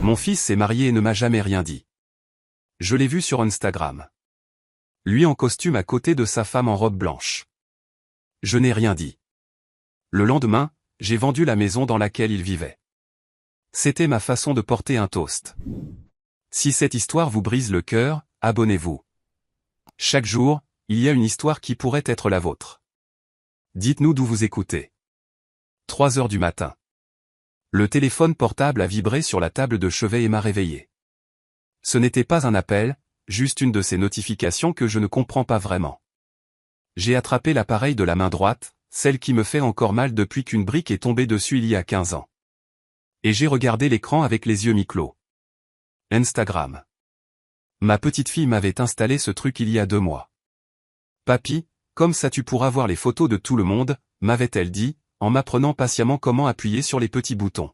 Mon fils s'est marié et ne m'a jamais rien dit. Je l'ai vu sur Instagram. Lui en costume à côté de sa femme en robe blanche. Je n'ai rien dit. Le lendemain, j'ai vendu la maison dans laquelle il vivait. C'était ma façon de porter un toast. Si cette histoire vous brise le cœur, abonnez-vous. Chaque jour, il y a une histoire qui pourrait être la vôtre. Dites-nous d'où vous écoutez. 3 heures du matin. Le téléphone portable a vibré sur la table de chevet et m'a réveillé. Ce n'était pas un appel, juste une de ces notifications que je ne comprends pas vraiment. J'ai attrapé l'appareil de la main droite, celle qui me fait encore mal depuis qu'une brique est tombée dessus il y a 15 ans. Et j'ai regardé l'écran avec les yeux mi-clos. Instagram. Ma petite fille m'avait installé ce truc il y a 2 mois. Papy, comme ça tu pourras voir les photos de tout le monde, m'avait-elle dit, en m'apprenant patiemment comment appuyer sur les petits boutons.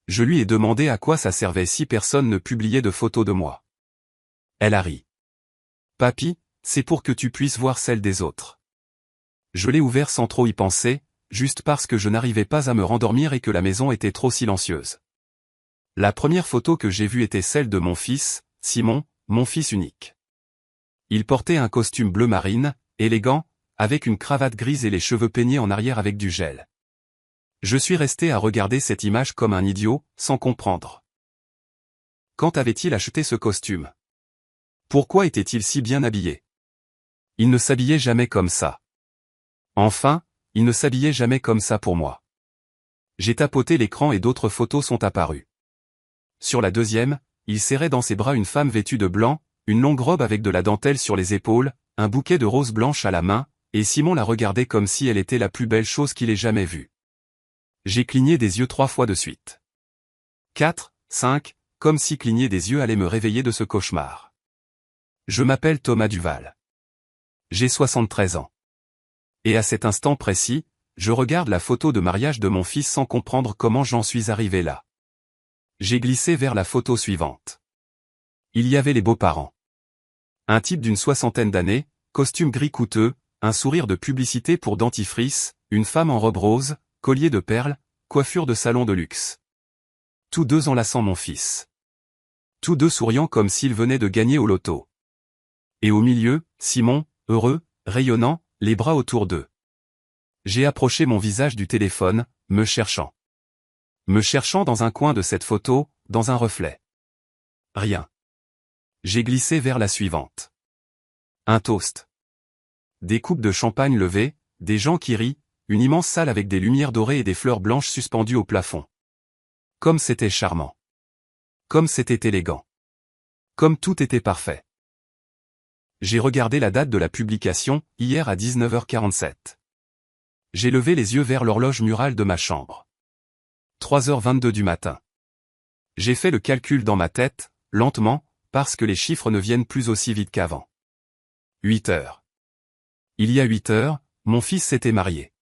Je lui ai demandé à quoi ça servait si personne ne publiait de photos de moi. Elle a ri. Papy, c'est pour que tu puisses voir celles des autres. Je l'ai ouvert sans trop y penser, juste parce que je n'arrivais pas à me rendormir et que la maison était trop silencieuse. La première photo que j'ai vue était celle de mon fils, Simon, mon fils unique. Il portait un costume bleu marine, élégant, avec une cravate grise et les cheveux peignés en arrière avec du gel. Je suis resté à regarder cette image comme un idiot, sans comprendre. Quand avait-il acheté ce costume? Pourquoi était-il si bien habillé? Il ne s'habillait jamais comme ça. Enfin, il ne s'habillait jamais comme ça pour moi. J'ai tapoté l'écran et d'autres photos sont apparues. Sur la deuxième, il serrait dans ses bras une femme vêtue de blanc, une longue robe avec de la dentelle sur les épaules, un bouquet de roses blanches à la main, et Simon la regardait comme si elle était la plus belle chose qu'il ait jamais vue. J'ai cligné des yeux 3 fois de suite. 4, 5, comme si cligner des yeux allait me réveiller de ce cauchemar. Je m'appelle Thomas Duval. J'ai 73 ans. Et à cet instant précis, je regarde la photo de mariage de mon fils sans comprendre comment j'en suis arrivé là. J'ai glissé vers la photo suivante. Il y avait les beaux-parents. Un type d'une 60aine d'années, costume gris coûteux, un sourire de publicité pour dentifrice, une femme en robe rose, collier de perles, coiffure de salon de luxe. Tous deux enlaçant mon fils. Tous deux souriant comme s'ils venaient de gagner au loto. Et au milieu, Simon, heureux, rayonnant, les bras autour d'eux. J'ai approché mon visage du téléphone, me cherchant. Me cherchant dans un coin de cette photo, dans un reflet. Rien. J'ai glissé vers la suivante. Un toast. Des coupes de champagne levées, des gens qui rient, une immense salle avec des lumières dorées et des fleurs blanches suspendues au plafond. Comme c'était charmant. Comme c'était élégant. Comme tout était parfait. J'ai regardé la date de la publication, hier à 19h47. J'ai levé les yeux vers l'horloge murale de ma chambre. 3h22 du matin. J'ai fait le calcul dans ma tête, lentement, parce que les chiffres ne viennent plus aussi vite qu'avant. 8 heures. Il y a 8 heures, mon fils s'était marié.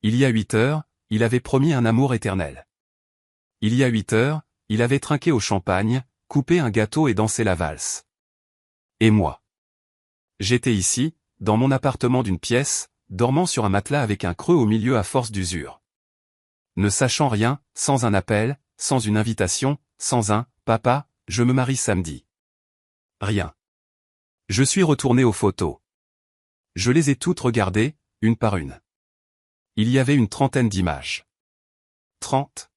Il y a 8 heures, il avait promis un amour éternel. Il y a 8 heures, il avait trinqué au champagne, coupé un gâteau et dansé la valse. Et moi? J'étais ici, dans mon appartement d'une pièce, dormant sur un matelas avec un creux au milieu à force d'usure. Ne sachant rien, sans un appel, sans une invitation, sans un « Papa, je me marie samedi ». Rien. Je suis retourné aux photos. Je les ai toutes regardées, une par une. Il y avait une 30aine d'images. 30.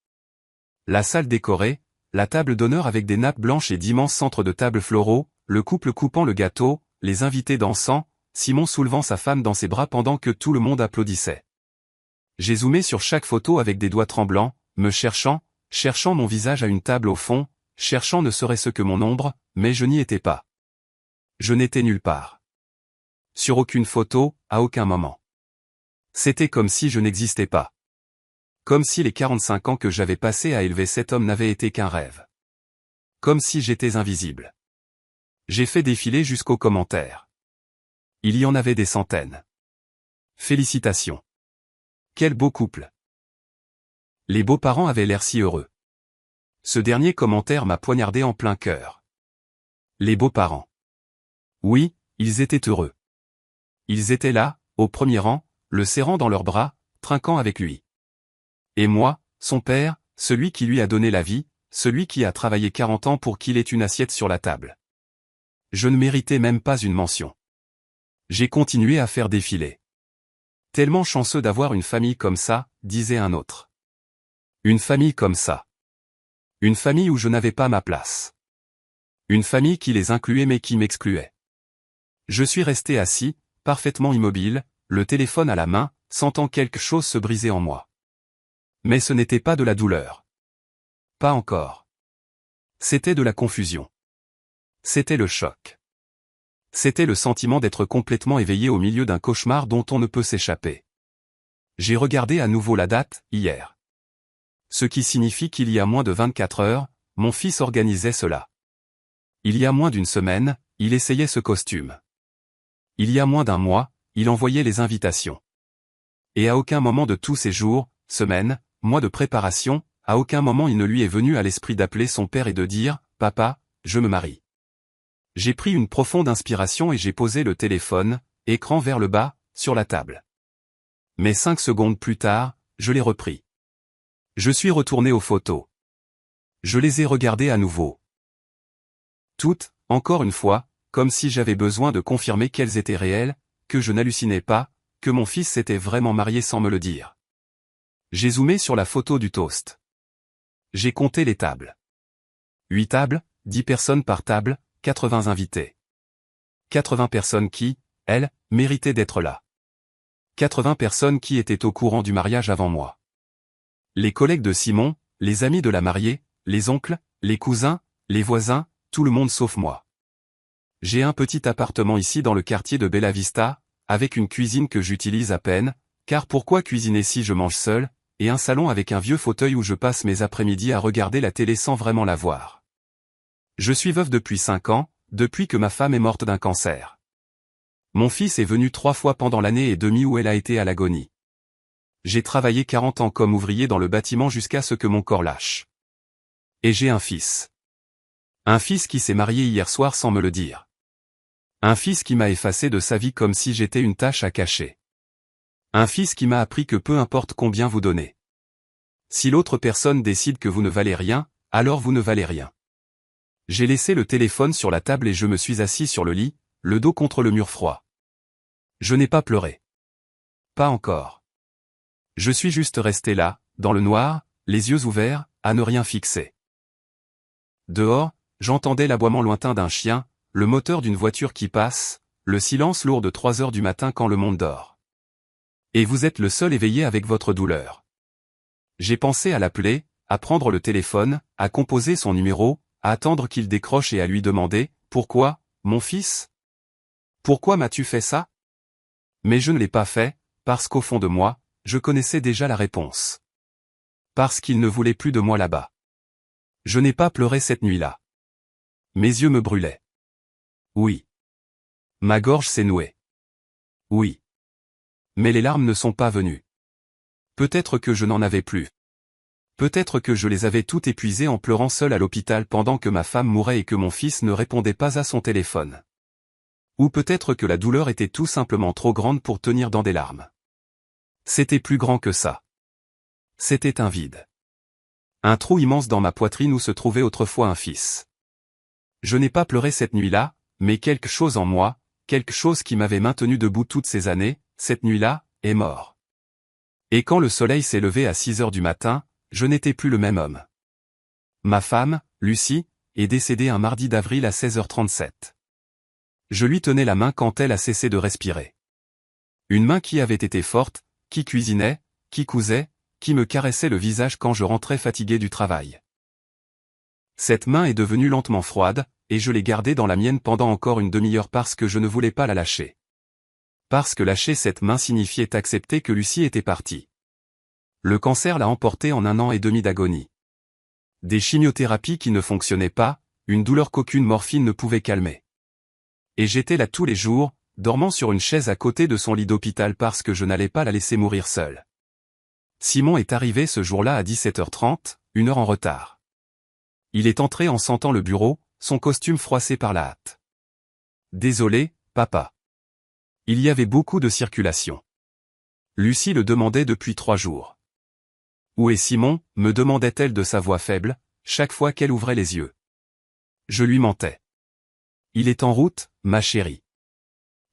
La salle décorée, la table d'honneur avec des nappes blanches et d'immenses centres de table floraux, le couple coupant le gâteau, les invités dansant, Simon soulevant sa femme dans ses bras pendant que tout le monde applaudissait. J'ai zoomé sur chaque photo avec des doigts tremblants, me cherchant mon visage à une table au fond, cherchant ne serait-ce que mon ombre, mais je n'y étais pas. Je n'étais nulle part. Sur aucune photo, à aucun moment. C'était comme si je n'existais pas. Comme si les 45 ans que j'avais passés à élever cet homme n'avaient été qu'un rêve. Comme si j'étais invisible. J'ai fait défiler jusqu'aux commentaires. Il y en avait des centaines. Félicitations. Quel beau couple. Les beaux-parents avaient l'air si heureux. Ce dernier commentaire m'a poignardé en plein cœur. Les beaux-parents. Oui, ils étaient heureux. Ils étaient là, au premier rang, le serrant dans leurs bras, trinquant avec lui. Et moi, son père, celui qui lui a donné la vie, celui qui a travaillé 40 ans pour qu'il ait une assiette sur la table. Je ne méritais même pas une mention. J'ai continué à faire défiler. Tellement chanceux d'avoir une famille comme ça, disait un autre. Une famille comme ça. Une famille où je n'avais pas ma place. Une famille qui les incluait mais qui m'excluait. Je suis resté assis, parfaitement immobile, le téléphone à la main, sentant quelque chose se briser en moi. Mais ce n'était pas de la douleur. Pas encore. C'était de la confusion. C'était le choc. C'était le sentiment d'être complètement éveillé au milieu d'un cauchemar dont on ne peut s'échapper. J'ai regardé à nouveau la date, hier. Ce qui signifie qu'il y a moins de 24 heures, mon fils organisait cela. Il y a moins d'une semaine, il essayait ce costume. Il y a moins d'un mois, il envoyait les invitations. Et à aucun moment de tous ces jours, semaines, mois de préparation, à aucun moment il ne lui est venu à l'esprit d'appeler son père et de dire « Papa, je me marie ». J'ai pris une profonde inspiration et j'ai posé le téléphone, écran vers le bas, sur la table. Mais 5 secondes plus tard, je l'ai repris. Je suis retourné aux photos. Je les ai regardées à nouveau. Toutes, encore une fois, comme si j'avais besoin de confirmer qu'elles étaient réelles, que je n'hallucinais pas, que mon fils s'était vraiment marié sans me le dire. J'ai zoomé sur la photo du toast. J'ai compté les tables. 8 tables, 10 personnes par table, 80 invités. 80 personnes qui, elles, méritaient d'être là. 80 personnes qui étaient au courant du mariage avant moi. Les collègues de Simon, les amis de la mariée, les oncles, les cousins, les voisins, tout le monde sauf moi. J'ai un petit appartement ici dans le quartier de Bella Vista, avec une cuisine que j'utilise à peine, car pourquoi cuisiner si je mange seul, et un salon avec un vieux fauteuil où je passe mes après-midi à regarder la télé sans vraiment la voir. Je suis veuf depuis 5 ans, depuis que ma femme est morte d'un cancer. Mon fils est venu 3 fois pendant l'année et demie où elle a été à l'agonie. J'ai travaillé 40 ans comme ouvrier dans le bâtiment jusqu'à ce que mon corps lâche. Et j'ai un fils. Un fils qui s'est marié hier soir sans me le dire. Un fils qui m'a effacé de sa vie comme si j'étais une tâche à cacher. Un fils qui m'a appris que peu importe combien vous donnez. Si l'autre personne décide que vous ne valez rien, alors vous ne valez rien. J'ai laissé le téléphone sur la table et je me suis assis sur le lit, le dos contre le mur froid. Je n'ai pas pleuré. Pas encore. Je suis juste resté là, dans le noir, les yeux ouverts, à ne rien fixer. Dehors, j'entendais l'aboiement lointain d'un chien, le moteur d'une voiture qui passe, le silence lourd de 3 heures du matin quand le monde dort. Et vous êtes le seul éveillé avec votre douleur. J'ai pensé à l'appeler, à prendre le téléphone, à composer son numéro, à attendre qu'il décroche et à lui demander « Pourquoi, mon fils ? Pourquoi m'as-tu fait ça ?» Mais je ne l'ai pas fait, parce qu'au fond de moi, je connaissais déjà la réponse. Parce qu'il ne voulait plus de moi là-bas. Je n'ai pas pleuré cette nuit-là. Mes yeux me brûlaient. Oui. Ma gorge s'est nouée. Oui. Mais les larmes ne sont pas venues. Peut-être que je n'en avais plus. Peut-être que je les avais toutes épuisées en pleurant seul à l'hôpital pendant que ma femme mourait et que mon fils ne répondait pas à son téléphone. Ou peut-être que la douleur était tout simplement trop grande pour tenir dans des larmes. C'était plus grand que ça. C'était un vide. Un trou immense dans ma poitrine où se trouvait autrefois un fils. Je n'ai pas pleuré cette nuit-là, mais quelque chose en moi, quelque chose qui m'avait maintenu debout toutes ces années, cette nuit-là, est mort. Et quand le soleil s'est levé à 6 heures du matin, je n'étais plus le même homme. Ma femme, Lucie, est décédée un mardi d'avril à 16h37. Je lui tenais la main quand elle a cessé de respirer. Une main qui avait été forte, qui cuisinait, qui cousait, qui me caressait le visage quand je rentrais fatigué du travail. Cette main est devenue lentement froide, et je l'ai gardée dans la mienne pendant encore une demi-heure parce que je ne voulais pas la lâcher. Parce que lâcher cette main signifiait accepter que Lucie était partie. Le cancer l'a emportée en 1 an et demi d'agonie. Des chimiothérapies qui ne fonctionnaient pas, une douleur qu'aucune morphine ne pouvait calmer. Et j'étais là tous les jours, dormant sur une chaise à côté de son lit d'hôpital parce que je n'allais pas la laisser mourir seule. Simon est arrivé ce jour-là à 17h30, 1 heure en retard. Il est entré en sentant le bureau, son costume froissé par la hâte. Désolé, papa. Il y avait beaucoup de circulation. Lucie le demandait depuis 3 jours. Où est Simon, me demandait-elle de sa voix faible, chaque fois qu'elle ouvrait les yeux. Je lui mentais. Il est en route, ma chérie.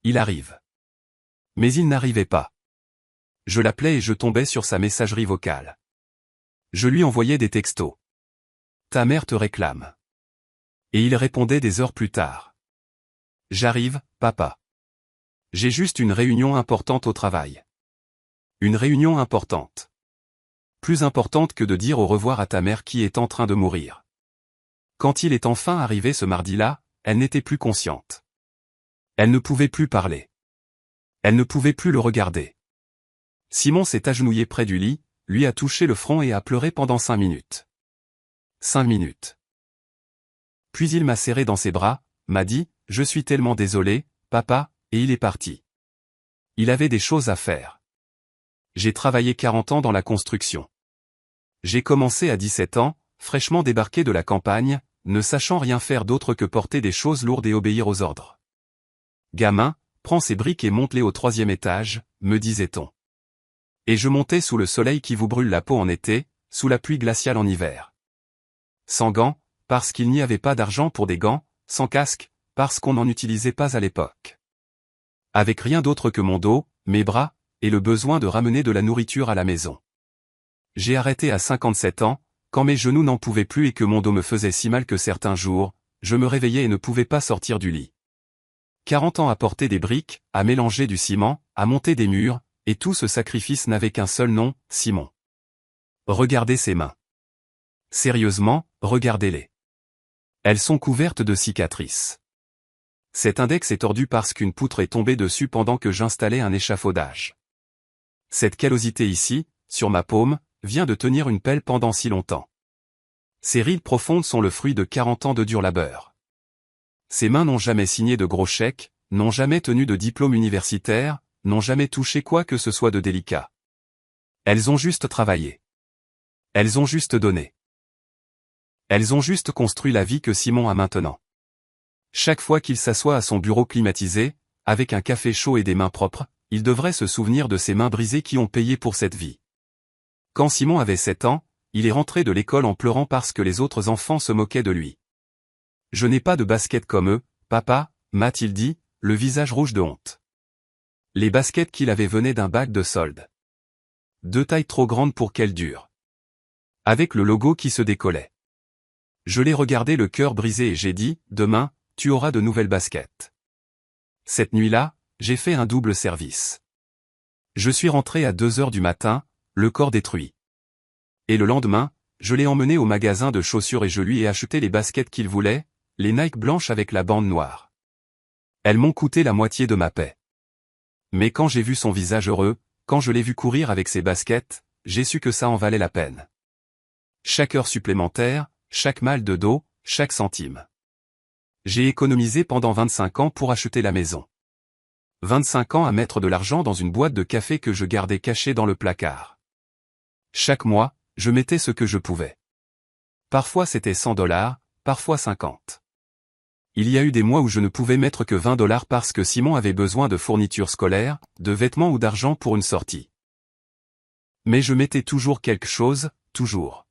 Il arrive. Mais il n'arrivait pas. Je l'appelais et je tombais sur sa messagerie vocale. Je lui envoyais des textos. Ta mère te réclame. Et il répondait des heures plus tard. J'arrive, papa. J'ai juste une réunion importante au travail. Une réunion importante. Plus importante que de dire au revoir à ta mère qui est en train de mourir. Quand il est enfin arrivé ce mardi-là, elle n'était plus consciente. Elle ne pouvait plus parler. Elle ne pouvait plus le regarder. Simon s'est agenouillé près du lit, lui a touché le front et a pleuré pendant 5 minutes. 5 minutes. Puis il m'a serré dans ses bras, m'a dit, « Je suis tellement désolé, papa », et il est parti. Il avait des choses à faire. J'ai travaillé 40 ans dans la construction. J'ai commencé à 17 ans, fraîchement débarqué de la campagne, ne sachant rien faire d'autre que porter des choses lourdes et obéir aux ordres. Gamin, prends ces briques et monte-les au 3e étage, me disait-on. Et je montais sous le soleil qui vous brûle la peau en été, sous la pluie glaciale en hiver. Sans gants, parce qu'il n'y avait pas d'argent pour des gants, sans casque, parce qu'on n'en utilisait pas à l'époque. Avec rien d'autre que mon dos, mes bras, et le besoin de ramener de la nourriture à la maison. J'ai arrêté à 57 ans, quand mes genoux n'en pouvaient plus et que mon dos me faisait si mal que certains jours, je me réveillais et ne pouvais pas sortir du lit. 40 ans à porter des briques, à mélanger du ciment, à monter des murs, et tout ce sacrifice n'avait qu'un seul nom, Simon. Regardez ses mains. Sérieusement, regardez-les. Elles sont couvertes de cicatrices. Cet index est tordu parce qu'une poutre est tombée dessus pendant que j'installais un échafaudage. Cette callosité ici, sur ma paume, vient de tenir une pelle pendant si longtemps. Ces rides profondes sont le fruit de 40 ans de dur labeur. Ces mains n'ont jamais signé de gros chèques, n'ont jamais tenu de diplôme universitaire, n'ont jamais touché quoi que ce soit de délicat. Elles ont juste travaillé. Elles ont juste donné. Elles ont juste construit la vie que Simon a maintenant. Chaque fois qu'il s'assoit à son bureau climatisé, avec un café chaud et des mains propres, il devrait se souvenir de ces mains brisées qui ont payé pour cette vie. Quand Simon avait 7 ans, il est rentré de l'école en pleurant parce que les autres enfants se moquaient de lui. « Je n'ai pas de basket comme eux, papa », m'a-t-il dit, le visage rouge de honte. Les baskets qu'il avait venaient d'un bac de solde. 2 tailles trop grandes pour qu'elles durent. Avec le logo qui se décollait. Je l'ai regardé le cœur brisé et j'ai dit, « Demain, tu auras de nouvelles baskets. » Cette nuit-là, j'ai fait un double service. Je suis rentré à 2 heures du matin, le corps détruit. Et le lendemain, je l'ai emmené au magasin de chaussures et je lui ai acheté les baskets qu'il voulait, les Nike blanches avec la bande noire. Elles m'ont coûté la moitié de ma paie. Mais quand j'ai vu son visage heureux, quand je l'ai vu courir avec ses baskets, j'ai su que ça en valait la peine. Chaque heure supplémentaire, chaque mal de dos, chaque centime. J'ai économisé pendant 25 ans pour acheter la maison. 25 ans à mettre de l'argent dans une boîte de café que je gardais cachée dans le placard. Chaque mois, je mettais ce que je pouvais. Parfois c'était 100 $, parfois 50. Il y a eu des mois où je ne pouvais mettre que 20 $ parce que Simon avait besoin de fournitures scolaires, de vêtements ou d'argent pour une sortie. Mais je mettais toujours quelque chose, toujours.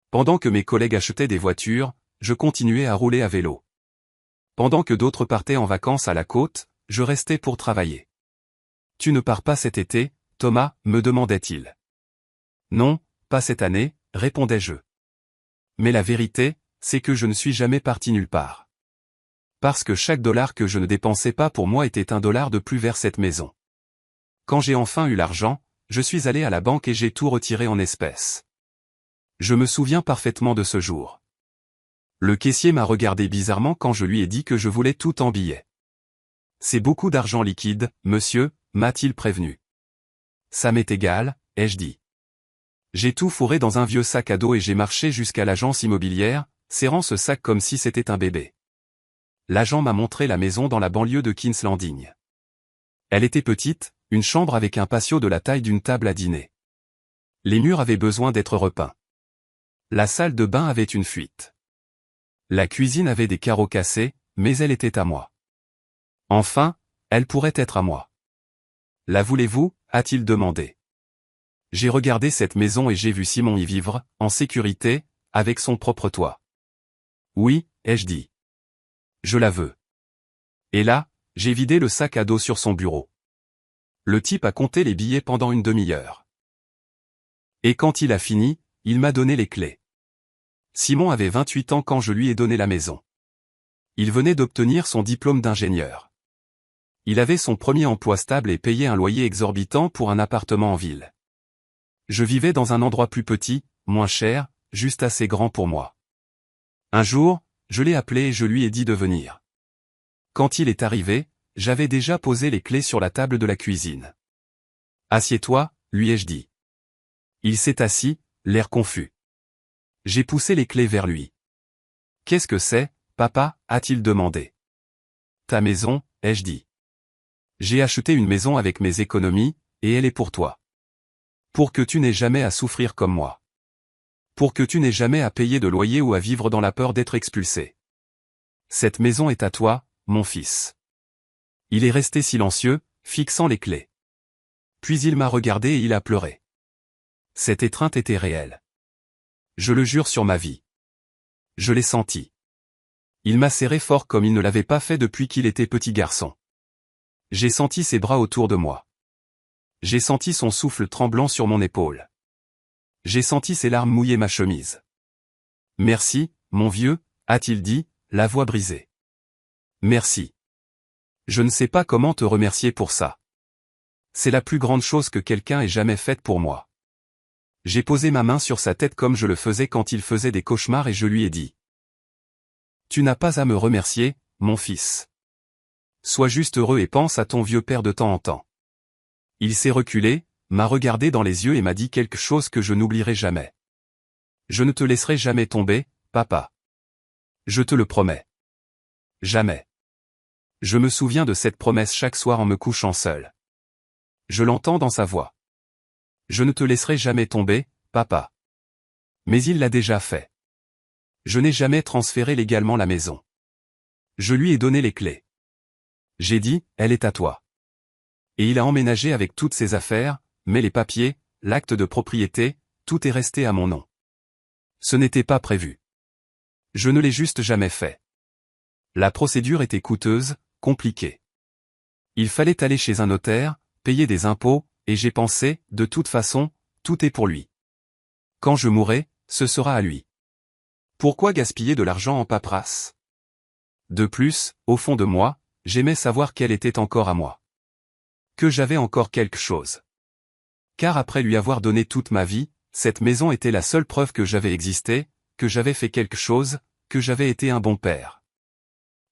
Pendant que mes collègues achetaient des voitures, je continuais à rouler à vélo. Pendant que d'autres partaient en vacances à la côte, je restais pour travailler. « Tu ne pars pas cet été, Thomas ?» me demandait-il. « Non, pas cette année », répondais-je. Mais la vérité, c'est que je ne suis jamais parti nulle part. Parce que chaque dollar que je ne dépensais pas pour moi était un dollar de plus vers cette maison. Quand j'ai enfin eu l'argent, je suis allé à la banque et j'ai tout retiré en espèces. Je me souviens parfaitement de ce jour. Le caissier m'a regardé bizarrement quand je lui ai dit que je voulais tout en billets. « C'est beaucoup d'argent liquide, monsieur », m'a-t-il prévenu. « Ça m'est égal », ai-je dit. J'ai tout fourré dans un vieux sac à dos et j'ai marché jusqu'à l'agence immobilière, serrant ce sac comme si c'était un bébé. L'agent m'a montré la maison dans la banlieue de King's Landing. Elle était petite, une chambre avec un patio de la taille d'une table à dîner. Les murs avaient besoin d'être repeints. La salle de bain avait une fuite. La cuisine avait des carreaux cassés, mais elle était à moi. Enfin, elle pourrait être à moi. « La voulez-vous » a-t-il demandé. J'ai regardé cette maison et j'ai vu Simon y vivre, en sécurité, avec son propre toit. Oui, ai-je dit. Je la veux. Et là, j'ai vidé le sac à dos sur son bureau. Le type a compté les billets pendant une demi-heure. Et quand il a fini, il m'a donné les clés. Simon avait 28 ans quand je lui ai donné la maison. Il venait d'obtenir son diplôme d'ingénieur. Il avait son premier emploi stable et payait un loyer exorbitant pour un appartement en ville. Je vivais dans un endroit plus petit, moins cher, juste assez grand pour moi. Un jour, je l'ai appelé et je lui ai dit de venir. Quand il est arrivé, j'avais déjà posé les clés sur la table de la cuisine. « Assieds-toi », lui ai-je dit. Il s'est assis, l'air confus. J'ai poussé les clés vers lui. « Qu'est-ce que c'est, papa ?» a-t-il demandé. « Ta maison », ai-je dit. J'ai acheté une maison avec mes économies, et elle est pour toi. Pour que tu n'aies jamais à souffrir comme moi. Pour que tu n'aies jamais à payer de loyer ou à vivre dans la peur d'être expulsé. Cette maison est à toi, mon fils. Il est resté silencieux, fixant les clés. Puis il m'a regardé et il a pleuré. Cette étreinte était réelle. Je le jure sur ma vie. Je l'ai senti. Il m'a serré fort comme il ne l'avait pas fait depuis qu'il était petit garçon. J'ai senti ses bras autour de moi. J'ai senti son souffle tremblant sur mon épaule. J'ai senti ses larmes mouiller ma chemise. « Merci, mon vieux », a-t-il dit, la voix brisée. « Merci. Je ne sais pas comment te remercier pour ça. C'est la plus grande chose que quelqu'un ait jamais faite pour moi. » J'ai posé ma main sur sa tête comme je le faisais quand il faisait des cauchemars et je lui ai dit. « Tu n'as pas à me remercier, mon fils. Sois juste heureux et pense à ton vieux père de temps en temps. » Il s'est reculé, m'a regardé dans les yeux et m'a dit quelque chose que je n'oublierai jamais. « Je ne te laisserai jamais tomber, papa. Je te le promets. Jamais. » Je me souviens de cette promesse chaque soir en me couchant seul. Je l'entends dans sa voix. « Je ne te laisserai jamais tomber, papa. » Mais il l'a déjà fait. Je n'ai jamais transféré légalement la maison. Je lui ai donné les clés. J'ai dit, elle est à toi. Et il a emménagé avec toutes ses affaires, mais les papiers, l'acte de propriété, tout est resté à mon nom. Ce n'était pas prévu. Je ne l'ai juste jamais fait. La procédure était coûteuse, compliquée. Il fallait aller chez un notaire, payer des impôts, et j'ai pensé, de toute façon, tout est pour lui. Quand je mourrai, ce sera à lui. Pourquoi gaspiller de l'argent en paperasse? De plus, au fond de moi, j'aimais savoir qu'elle était encore à moi. Que j'avais encore quelque chose. Car après lui avoir donné toute ma vie, cette maison était la seule preuve que j'avais existé, que j'avais fait quelque chose, que j'avais été un bon père.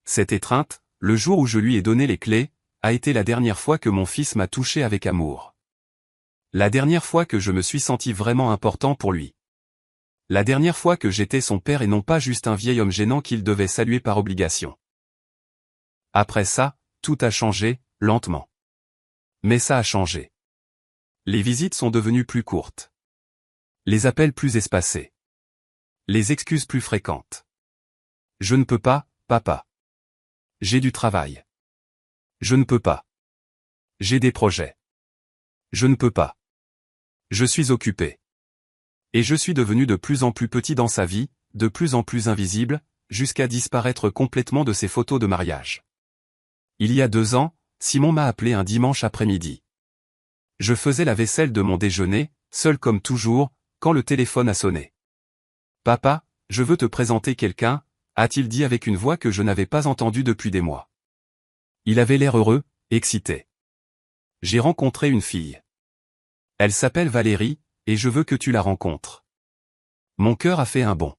Cette étreinte, le jour où je lui ai donné les clés, a été la dernière fois que mon fils m'a touché avec amour. La dernière fois que je me suis senti vraiment important pour lui. La dernière fois que j'étais son père et non pas juste un vieil homme gênant qu'il devait saluer par obligation. Après ça, tout a changé, lentement. Mais ça a changé. Les visites sont devenues plus courtes. Les appels plus espacés. Les excuses plus fréquentes. Je ne peux pas, papa. J'ai du travail. Je ne peux pas. J'ai des projets. Je ne peux pas. Je suis occupé. Et je suis devenu de plus en plus petit dans sa vie, de plus en plus invisible, jusqu'à disparaître complètement de ses photos de mariage. Il y a 2 ans, Simon m'a appelé un dimanche après-midi. Je faisais la vaisselle de mon déjeuner, seul comme toujours, quand le téléphone a sonné. « Papa, je veux te présenter quelqu'un », a-t-il dit avec une voix que je n'avais pas entendue depuis des mois. Il avait l'air heureux, excité. J'ai rencontré une fille. Elle s'appelle Valérie, et je veux que tu la rencontres. Mon cœur a fait un bond.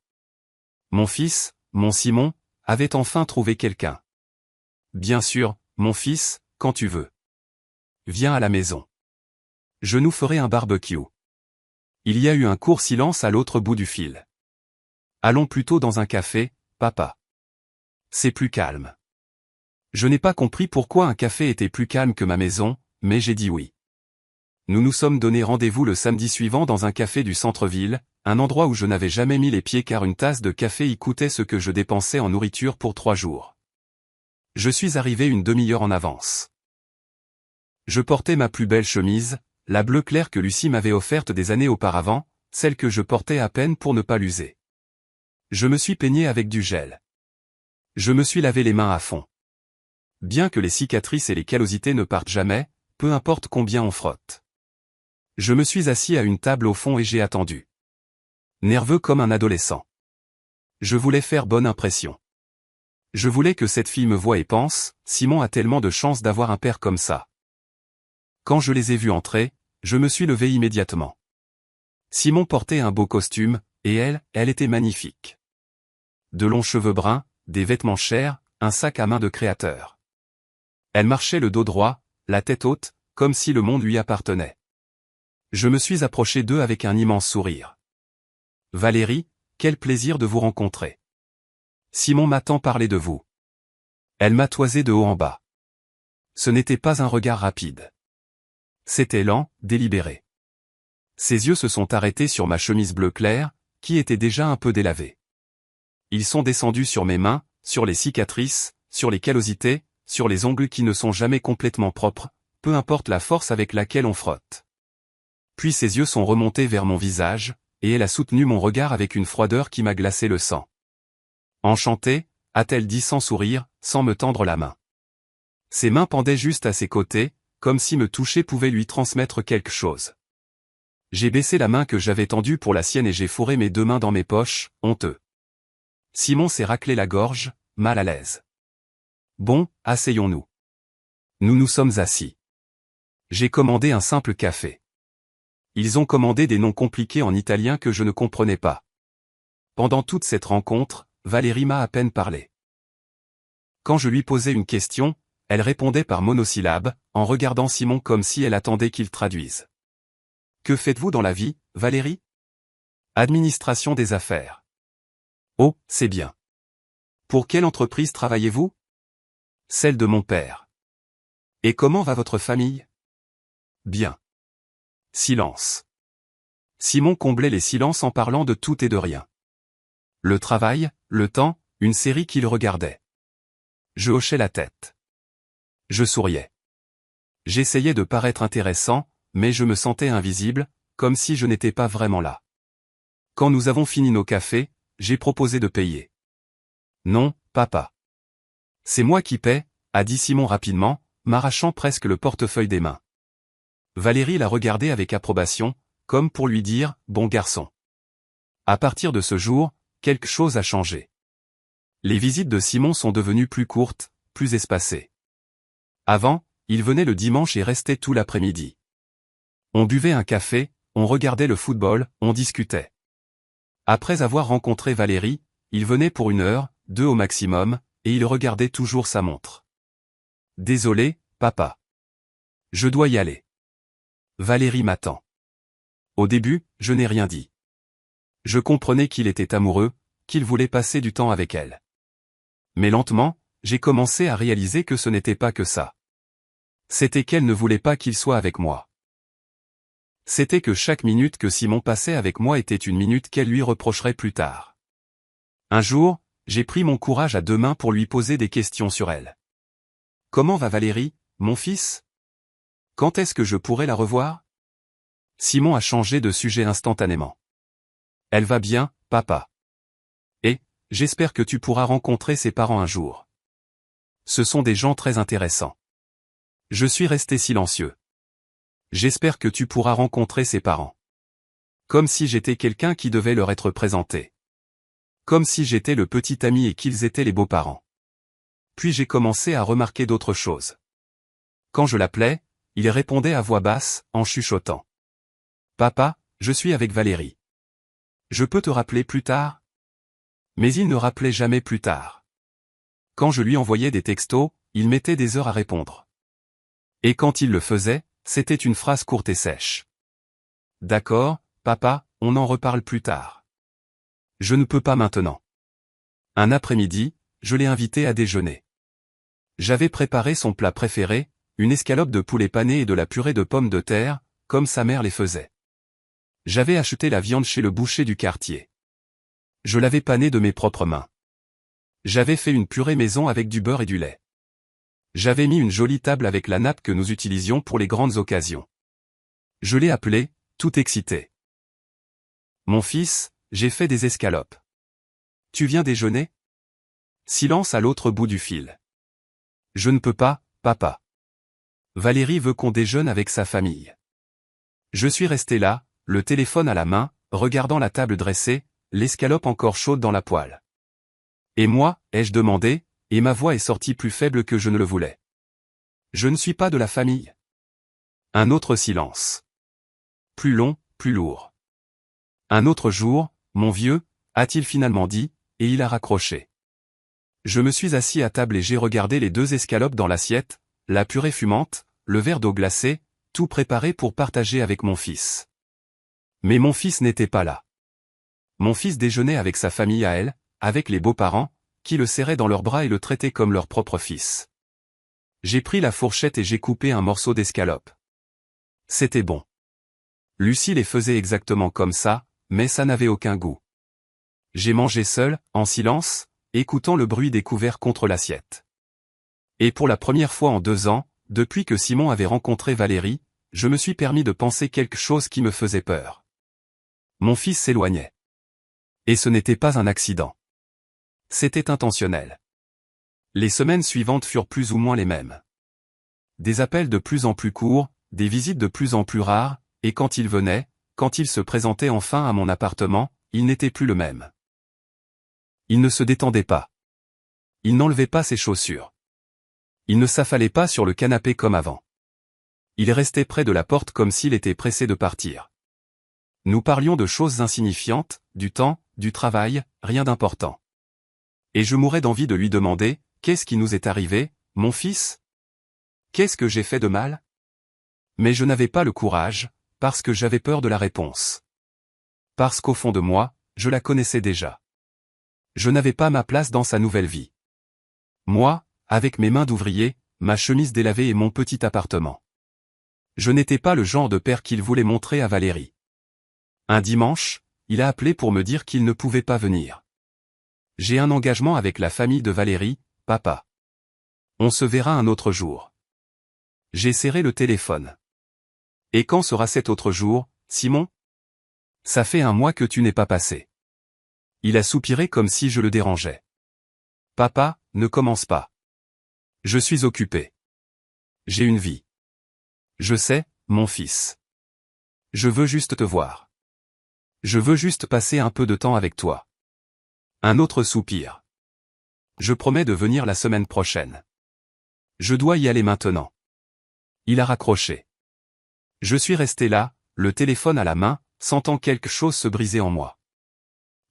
Mon fils, mon Simon, avait enfin trouvé quelqu'un. Bien sûr, mon fils, quand tu veux. Viens à la maison. Je nous ferai un barbecue. Il y a eu un court silence à l'autre bout du fil. Allons plutôt dans un café, papa. C'est plus calme. Je n'ai pas compris pourquoi un café était plus calme que ma maison, mais j'ai dit oui. Nous nous sommes donné rendez-vous le samedi suivant dans un café du centre-ville, un endroit où je n'avais jamais mis les pieds car une tasse de café y coûtait ce que je dépensais en nourriture pour 3 jours. Je suis arrivé une demi-heure en avance. Je portais ma plus belle chemise, la bleue claire que Lucie m'avait offerte des années auparavant, celle que je portais à peine pour ne pas l'user. Je me suis peigné avec du gel. Je me suis lavé les mains à fond. Bien que les cicatrices et les callosités ne partent jamais, peu importe combien on frotte. Je me suis assis à une table au fond et j'ai attendu. Nerveux comme un adolescent. Je voulais faire bonne impression. Je voulais que cette fille me voie et pense, Simon a tellement de chance d'avoir un père comme ça. Quand je les ai vus entrer, je me suis levé immédiatement. Simon portait un beau costume, et elle était magnifique. De longs cheveux bruns, des vêtements chers, un sac à main de créateur. Elle marchait le dos droit, la tête haute, comme si le monde lui appartenait. Je me suis approché d'eux avec un immense sourire. Valérie, quel plaisir de vous rencontrer. Simon m'a tant parlé de vous. Elle m'a toisé de haut en bas. Ce n'était pas un regard rapide. C'était lent, délibéré. Ses yeux se sont arrêtés sur ma chemise bleu clair, qui était déjà un peu délavée. Ils sont descendus sur mes mains, sur les cicatrices, sur les callosités, sur les ongles qui ne sont jamais complètement propres, peu importe la force avec laquelle on frotte. Puis ses yeux sont remontés vers mon visage, et elle a soutenu mon regard avec une froideur qui m'a glacé le sang. Enchantée, a-t-elle dit sans sourire, sans me tendre la main. Ses mains pendaient juste à ses côtés, comme si me toucher pouvait lui transmettre quelque chose. J'ai baissé la main que j'avais tendue pour la sienne et j'ai fourré mes 2 mains dans mes poches, honteux. Simon s'est raclé la gorge, mal à l'aise. Bon, asseyons-nous. Nous nous sommes assis. J'ai commandé un simple café. Ils ont commandé des noms compliqués en italien que je ne comprenais pas. Pendant toute cette rencontre, Valérie m'a à peine parlé. Quand je lui posais une question, elle répondait par monosyllabes, en regardant Simon comme si elle attendait qu'il traduise. Que faites-vous dans la vie, Valérie? Administration des affaires. Oh, c'est bien. Pour quelle entreprise travaillez-vous? Celle de mon père. Et comment va votre famille? Bien. Silence. Simon comblait les silences en parlant de tout et de rien. Le travail, le temps, une série qu'il regardait. Je hochais la tête. Je souriais. J'essayais de paraître intéressant, mais je me sentais invisible, comme si je n'étais pas vraiment là. Quand nous avons fini nos cafés, j'ai proposé de payer. Non, papa. C'est moi qui paie, a dit Simon rapidement, m'arrachant presque le portefeuille des mains. Valérie l'a regardé avec approbation, comme pour lui dire, bon garçon. À partir de ce jour, quelque chose a changé. Les visites de Simon sont devenues plus courtes, plus espacées. Avant, il venait le dimanche et restait tout l'après-midi. On buvait un café, on regardait le football, on discutait. Après avoir rencontré Valérie, il venait pour 1 heure, 2 au maximum, et il regardait toujours sa montre. Désolé, papa. Je dois y aller. Valérie m'attend. Au début, je n'ai rien dit. Je comprenais qu'il était amoureux, qu'il voulait passer du temps avec elle. Mais lentement, j'ai commencé à réaliser que ce n'était pas que ça. C'était qu'elle ne voulait pas qu'il soit avec moi. C'était que chaque minute que Simon passait avec moi était une minute qu'elle lui reprocherait plus tard. Un jour, j'ai pris mon courage à 2 mains pour lui poser des questions sur elle. Comment va Valérie, mon fils? Quand est-ce que je pourrai la revoir? Simon a changé de sujet instantanément. Elle va bien, papa. Et, j'espère que tu pourras rencontrer ses parents un jour. Ce sont des gens très intéressants. Je suis resté silencieux. J'espère que tu pourras rencontrer ses parents. Comme si j'étais quelqu'un qui devait leur être présenté. Comme si j'étais le petit ami et qu'ils étaient les beaux-parents. Puis j'ai commencé à remarquer d'autres choses. Quand je l'appelais, il répondait à voix basse, en chuchotant. Papa, je suis avec Valérie. Je peux te rappeler plus tard? Mais il ne rappelait jamais plus tard. Quand je lui envoyais des textos, il mettait des heures à répondre. Et quand il le faisait, c'était une phrase courte et sèche. D'accord, papa, on en reparle plus tard. Je ne peux pas maintenant. Un après-midi, je l'ai invité à déjeuner. J'avais préparé son plat préféré, une escalope de poulet pané et de la purée de pommes de terre, comme sa mère les faisait. J'avais acheté la viande chez le boucher du quartier. Je l'avais panée de mes propres mains. J'avais fait une purée maison avec du beurre et du lait. J'avais mis une jolie table avec la nappe que nous utilisions pour les grandes occasions. Je l'ai appelé, tout excité. Mon fils, j'ai fait des escalopes. Tu viens déjeuner? Silence à l'autre bout du fil. Je ne peux pas, papa. Valérie veut qu'on déjeune avec sa famille. Je suis resté là, le téléphone à la main, regardant la table dressée, l'escalope encore chaude dans la poêle. Et moi, ai-je demandé, et ma voix est sortie plus faible que je ne le voulais. Je ne suis pas de la famille. Un autre silence. Plus long, plus lourd. Un autre jour, mon vieux, a-t-il finalement dit, et il a raccroché. Je me suis assis à table et j'ai regardé les 2 escalopes dans l'assiette, la purée fumante, le verre d'eau glacée, tout préparé pour partager avec mon fils. Mais mon fils n'était pas là. Mon fils déjeunait avec sa famille à elle, avec les beaux-parents, qui le serraient dans leurs bras et le traitaient comme leur propre fils. J'ai pris la fourchette et j'ai coupé un morceau d'escalope. C'était bon. Lucie les faisait exactement comme ça, mais ça n'avait aucun goût. J'ai mangé seul, en silence, écoutant le bruit des couverts contre l'assiette. Et pour la première fois en 2 ans, depuis que Simon avait rencontré Valérie, je me suis permis de penser quelque chose qui me faisait peur. Mon fils s'éloignait. Et ce n'était pas un accident. C'était intentionnel. Les semaines suivantes furent plus ou moins les mêmes. Des appels de plus en plus courts, des visites de plus en plus rares, et quand il venait, quand il se présentait enfin à mon appartement, il n'était plus le même. Il ne se détendait pas. Il n'enlevait pas ses chaussures. Il ne s'affalait pas sur le canapé comme avant. Il restait près de la porte comme s'il était pressé de partir. Nous parlions de choses insignifiantes, du temps, du travail, rien d'important. Et je mourais d'envie de lui demander, qu'est-ce qui nous est arrivé, mon fils? Qu'est-ce que j'ai fait de mal? Mais je n'avais pas le courage, parce que j'avais peur de la réponse. Parce qu'au fond de moi, je la connaissais déjà. Je n'avais pas ma place dans sa nouvelle vie. Moi, avec mes mains d'ouvrier, ma chemise délavée et mon petit appartement. Je n'étais pas le genre de père qu'il voulait montrer à Valérie. Un dimanche, il a appelé pour me dire qu'il ne pouvait pas venir. J'ai un engagement avec la famille de Valérie, papa. On se verra un autre jour. J'ai serré le téléphone. Et quand sera cet autre jour, Simon? Ça fait 1 mois que tu n'es pas passé. Il a soupiré comme si je le dérangeais. Papa, ne commence pas. Je suis occupé. J'ai une vie. Je sais, mon fils. Je veux juste te voir. Je veux juste passer un peu de temps avec toi. Un autre soupir. Je promets de venir la semaine prochaine. Je dois y aller maintenant. Il a raccroché. Je suis resté là, le téléphone à la main, sentant quelque chose se briser en moi.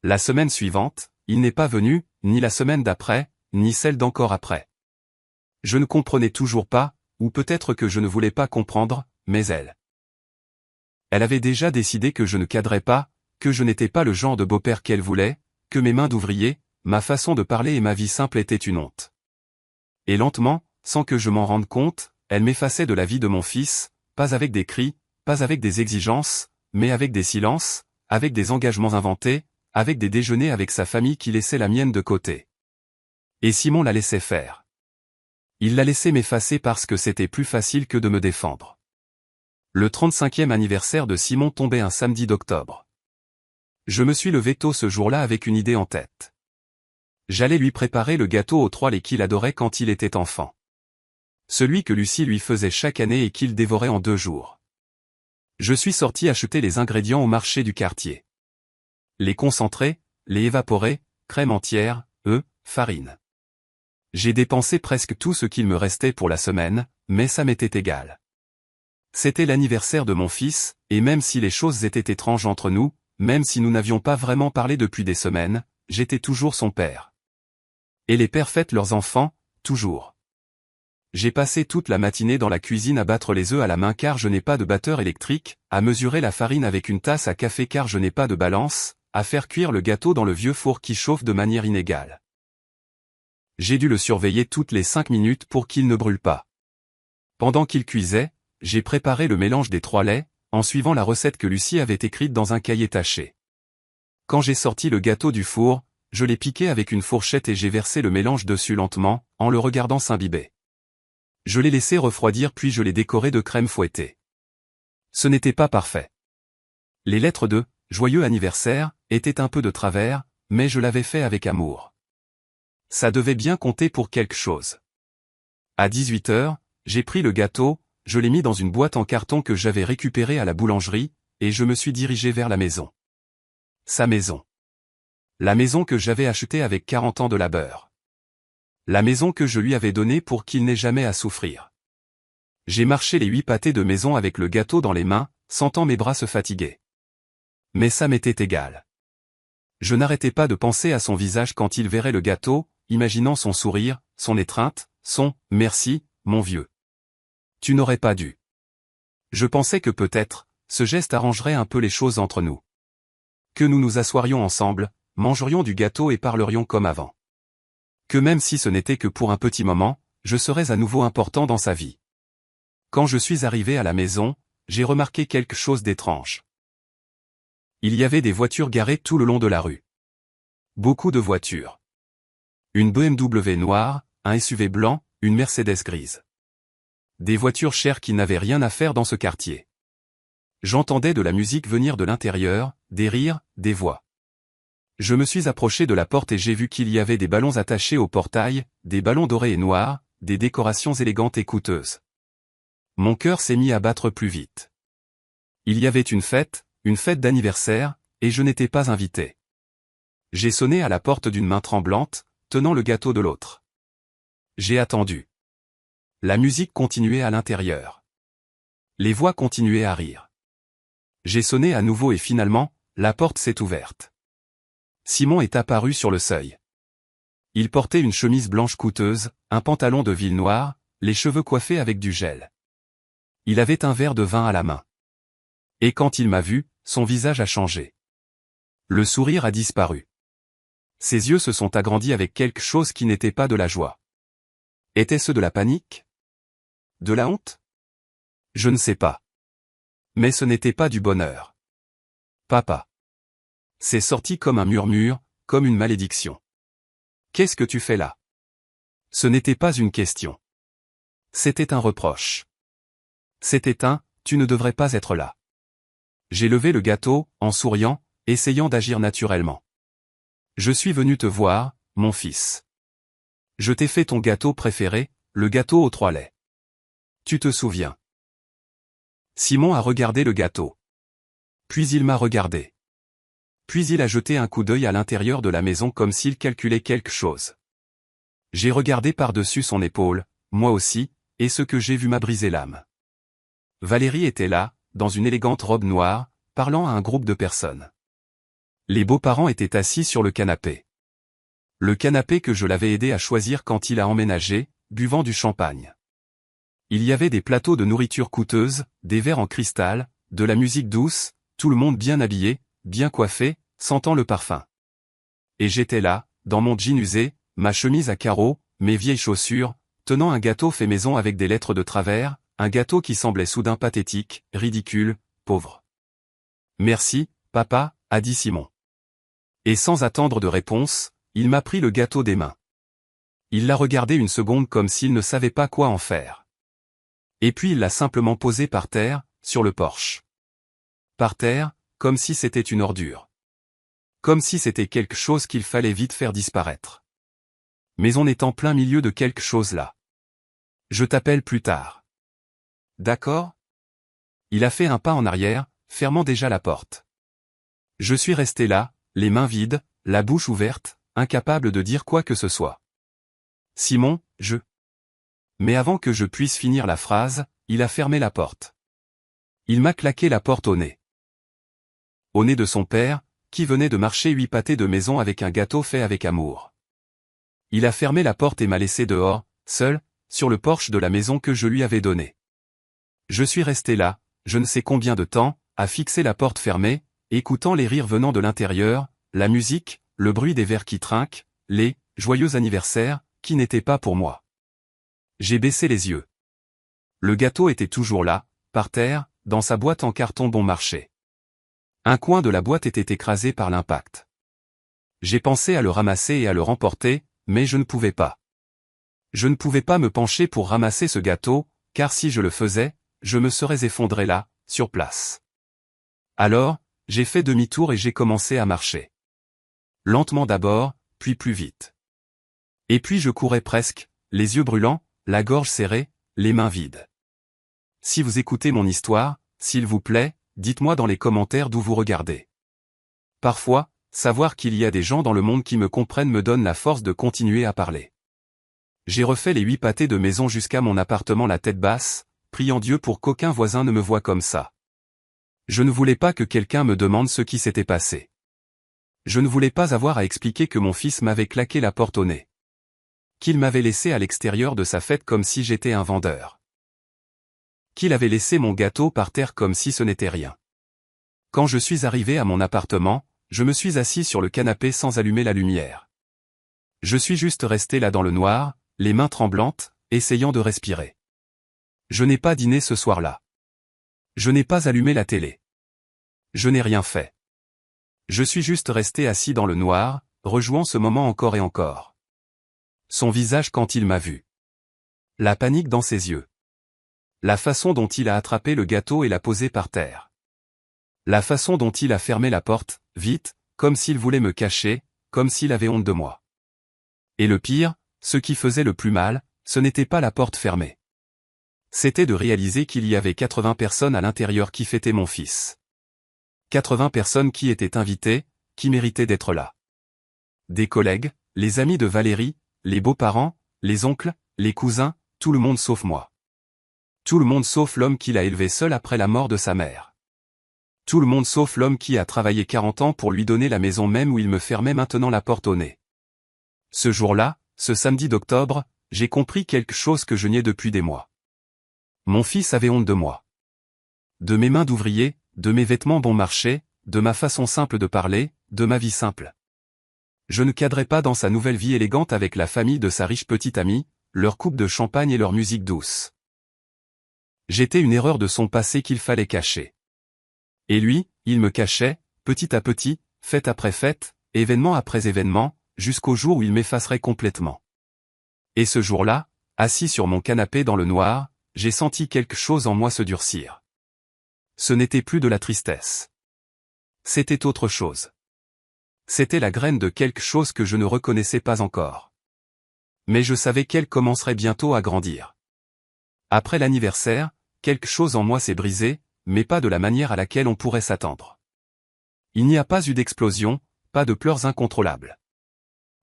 La semaine suivante, il n'est pas venu, ni la semaine d'après, ni celle d'encore après. Je ne comprenais toujours pas, ou peut-être que je ne voulais pas comprendre, mais elle. Elle avait déjà décidé que je ne cadrais pas, que je n'étais pas le genre de beau-père qu'elle voulait, que mes mains d'ouvrier, ma façon de parler et ma vie simple étaient une honte. Et lentement, sans que je m'en rende compte, elle m'effaçait de la vie de mon fils, pas avec des cris, pas avec des exigences, mais avec des silences, avec des engagements inventés, avec des déjeuners avec sa famille qui laissaient la mienne de côté. Et Simon la laissait faire. Il la laissait m'effacer parce que c'était plus facile que de me défendre. Le 35e anniversaire de Simon tombait un samedi d'octobre. Je me suis levé tôt ce jour-là avec une idée en tête. J'allais lui préparer le gâteau aux 3 laits qu'il adorait quand il était enfant. Celui que Lucie lui faisait chaque année et qu'il dévorait en 2 jours. Je suis sorti acheter les ingrédients au marché du quartier. Les concentrés, les évaporés, crème entière, œufs, farine. J'ai dépensé presque tout ce qu'il me restait pour la semaine, mais ça m'était égal. C'était l'anniversaire de mon fils, et même si les choses étaient étranges entre nous, même si nous n'avions pas vraiment parlé depuis des semaines, j'étais toujours son père. Et les pères fêtent leurs enfants, toujours. J'ai passé toute la matinée dans la cuisine à battre les œufs à la main car je n'ai pas de batteur électrique, à mesurer la farine avec une tasse à café car je n'ai pas de balance, à faire cuire le gâteau dans le vieux four qui chauffe de manière inégale. J'ai dû le surveiller toutes les 5 minutes pour qu'il ne brûle pas. Pendant qu'il cuisait, j'ai préparé le mélange des 3 laits, en suivant la recette que Lucie avait écrite dans un cahier taché. Quand j'ai sorti le gâteau du four, je l'ai piqué avec une fourchette et j'ai versé le mélange dessus lentement, en le regardant s'imbiber. Je l'ai laissé refroidir puis je l'ai décoré de crème fouettée. Ce n'était pas parfait. Les lettres de « Joyeux anniversaire » étaient un peu de travers, mais je l'avais fait avec amour. Ça devait bien compter pour quelque chose. À 18 h, j'ai pris le gâteau, je l'ai mis dans une boîte en carton que j'avais récupérée à la boulangerie, et je me suis dirigé vers la maison. Sa maison. La maison que j'avais achetée avec 40 ans de labeur. La maison que je lui avais donnée pour qu'il n'ait jamais à souffrir. J'ai marché les 8 pâtés de maison avec le gâteau dans les mains, sentant mes bras se fatiguer. Mais ça m'était égal. Je n'arrêtais pas de penser à son visage quand il verrait le gâteau, imaginant son sourire, son étreinte, son « merci, mon vieux. Tu n'aurais pas dû ». Je pensais que peut-être, ce geste arrangerait un peu les choses entre nous. Que nous nous assoirions ensemble, mangerions du gâteau et parlerions comme avant. Que même si ce n'était que pour un petit moment, je serais à nouveau important dans sa vie. Quand je suis arrivé à la maison, j'ai remarqué quelque chose d'étrange. Il y avait des voitures garées tout le long de la rue. Beaucoup de voitures. Une BMW noire, un SUV blanc, une Mercedes grise. Des voitures chères qui n'avaient rien à faire dans ce quartier. J'entendais de la musique venir de l'intérieur, des rires, des voix. Je me suis approché de la porte et j'ai vu qu'il y avait des ballons attachés au portail, des ballons dorés et noirs, des décorations élégantes et coûteuses. Mon cœur s'est mis à battre plus vite. Il y avait une fête d'anniversaire, et je n'étais pas invité. J'ai sonné à la porte d'une main tremblante, tenant le gâteau de l'autre. J'ai attendu. La musique continuait à l'intérieur. Les voix continuaient à rire. J'ai sonné à nouveau et finalement, la porte s'est ouverte. Simon est apparu sur le seuil. Il portait une chemise blanche coûteuse, un pantalon de ville noir, les cheveux coiffés avec du gel. Il avait un verre de vin à la main. Et quand il m'a vu, son visage a changé. Le sourire a disparu. Ses yeux se sont agrandis avec quelque chose qui n'était pas de la joie. Était-ce de la panique? De la honte? Je ne sais pas. Mais ce n'était pas du bonheur. Papa. C'est sorti comme un murmure, comme une malédiction. Qu'est-ce que tu fais là? Ce n'était pas une question. C'était un reproche. C'était un « tu ne devrais pas être là ». J'ai levé le gâteau, en souriant, essayant d'agir naturellement. Je suis venu te voir, mon fils. Je t'ai fait ton gâteau préféré, le gâteau aux 3 laits. Tu te souviens? Simon a regardé le gâteau. Puis il m'a regardé. Puis il a jeté un coup d'œil à l'intérieur de la maison comme s'il calculait quelque chose. J'ai regardé par-dessus son épaule, moi aussi, et ce que j'ai vu m'a brisé l'âme. Valérie était là, dans une élégante robe noire, parlant à un groupe de personnes. Les beaux-parents étaient assis sur le canapé. Le canapé que je l'avais aidé à choisir quand il a emménagé, buvant du champagne. Il y avait des plateaux de nourriture coûteuse, des verres en cristal, de la musique douce, tout le monde bien habillé, bien coiffé, sentant le parfum. Et j'étais là, dans mon jean usé, ma chemise à carreaux, mes vieilles chaussures, tenant un gâteau fait maison avec des lettres de travers, un gâteau qui semblait soudain pathétique, ridicule, pauvre. Merci, papa, a dit Simon. Et sans attendre de réponse, il m'a pris le gâteau des mains. Il l'a regardé une seconde comme s'il ne savait pas quoi en faire. Et puis il l'a simplement posé par terre, sur le porche. Par terre, comme si c'était une ordure. Comme si c'était quelque chose qu'il fallait vite faire disparaître. Mais on est en plein milieu de quelque chose là. Je t'appelle plus tard. D'accord? Il a fait un pas en arrière, fermant déjà la porte. Je suis resté là, les mains vides, la bouche ouverte, incapable de dire quoi que ce soit. Simon, je... Mais avant que je puisse finir la phrase, il a fermé la porte. Il m'a claqué la porte au nez. Au nez de son père, qui venait de marcher 8 pâtés de maison avec un gâteau fait avec amour. Il a fermé la porte et m'a laissé dehors, seul, sur le porche de la maison que je lui avais donnée. Je suis resté là, je ne sais combien de temps, à fixer la porte fermée, écoutant les rires venant de l'intérieur, la musique, le bruit des verres qui trinquent, les « joyeux anniversaires » qui n'étaient pas pour moi. J'ai baissé les yeux. Le gâteau était toujours là, par terre, dans sa boîte en carton bon marché. Un coin de la boîte était écrasé par l'impact. J'ai pensé à le ramasser et à le remporter, mais je ne pouvais pas. Je ne pouvais pas me pencher pour ramasser ce gâteau, car si je le faisais, je me serais effondré là, sur place. Alors, j'ai fait demi-tour et j'ai commencé à marcher. Lentement d'abord, puis plus vite. Et puis je courais presque, les yeux brûlants, la gorge serrée, les mains vides. Si vous écoutez mon histoire, s'il vous plaît, dites-moi dans les commentaires d'où vous regardez. Parfois, savoir qu'il y a des gens dans le monde qui me comprennent me donne la force de continuer à parler. J'ai refait les 8 pâtés de maison jusqu'à mon appartement la tête basse, priant Dieu pour qu'aucun voisin ne me voie comme ça. Je ne voulais pas que quelqu'un me demande ce qui s'était passé. Je ne voulais pas avoir à expliquer que mon fils m'avait claqué la porte au nez. Qu'il m'avait laissé à l'extérieur de sa fête comme si j'étais un vendeur. Qu'il avait laissé mon gâteau par terre comme si ce n'était rien. Quand je suis arrivé à mon appartement, je me suis assis sur le canapé sans allumer la lumière. Je suis juste resté là dans le noir, les mains tremblantes, essayant de respirer. Je n'ai pas dîné ce soir-là. Je n'ai pas allumé la télé. Je n'ai rien fait. Je suis juste resté assis dans le noir, rejouant ce moment encore et encore. Son visage quand il m'a vu. La panique dans ses yeux. La façon dont il a attrapé le gâteau et l'a posé par terre. La façon dont il a fermé la porte, vite, comme s'il voulait me cacher, comme s'il avait honte de moi. Et le pire, ce qui faisait le plus mal, ce n'était pas la porte fermée. C'était de réaliser qu'il y avait 80 personnes à l'intérieur qui fêtaient mon fils. 80 personnes qui étaient invitées, qui méritaient d'être là. Des collègues, les amis de Valérie, les beaux-parents, les oncles, les cousins, tout le monde sauf moi. Tout le monde sauf l'homme qui l'a élevé seul après la mort de sa mère. Tout le monde sauf l'homme qui a travaillé 40 ans pour lui donner la maison même où il me fermait maintenant la porte au nez. Ce jour-là, ce samedi d'octobre, j'ai compris quelque chose que je niais depuis des mois. Mon fils avait honte de moi. De mes mains d'ouvrier, de mes vêtements bon marché, de ma façon simple de parler, de ma vie simple. Je ne cadrais pas dans sa nouvelle vie élégante avec la famille de sa riche petite amie, leur coupe de champagne et leur musique douce. J'étais une erreur de son passé qu'il fallait cacher. Et lui, il me cachait, petit à petit, fête après fête, événement après événement, jusqu'au jour où il m'effacerait complètement. Et ce jour-là, assis sur mon canapé dans le noir, j'ai senti quelque chose en moi se durcir. Ce n'était plus de la tristesse. C'était autre chose. C'était la graine de quelque chose que je ne reconnaissais pas encore. Mais je savais qu'elle commencerait bientôt à grandir. Après l'anniversaire, quelque chose en moi s'est brisé, mais pas de la manière à laquelle on pourrait s'attendre. Il n'y a pas eu d'explosion, pas de pleurs incontrôlables.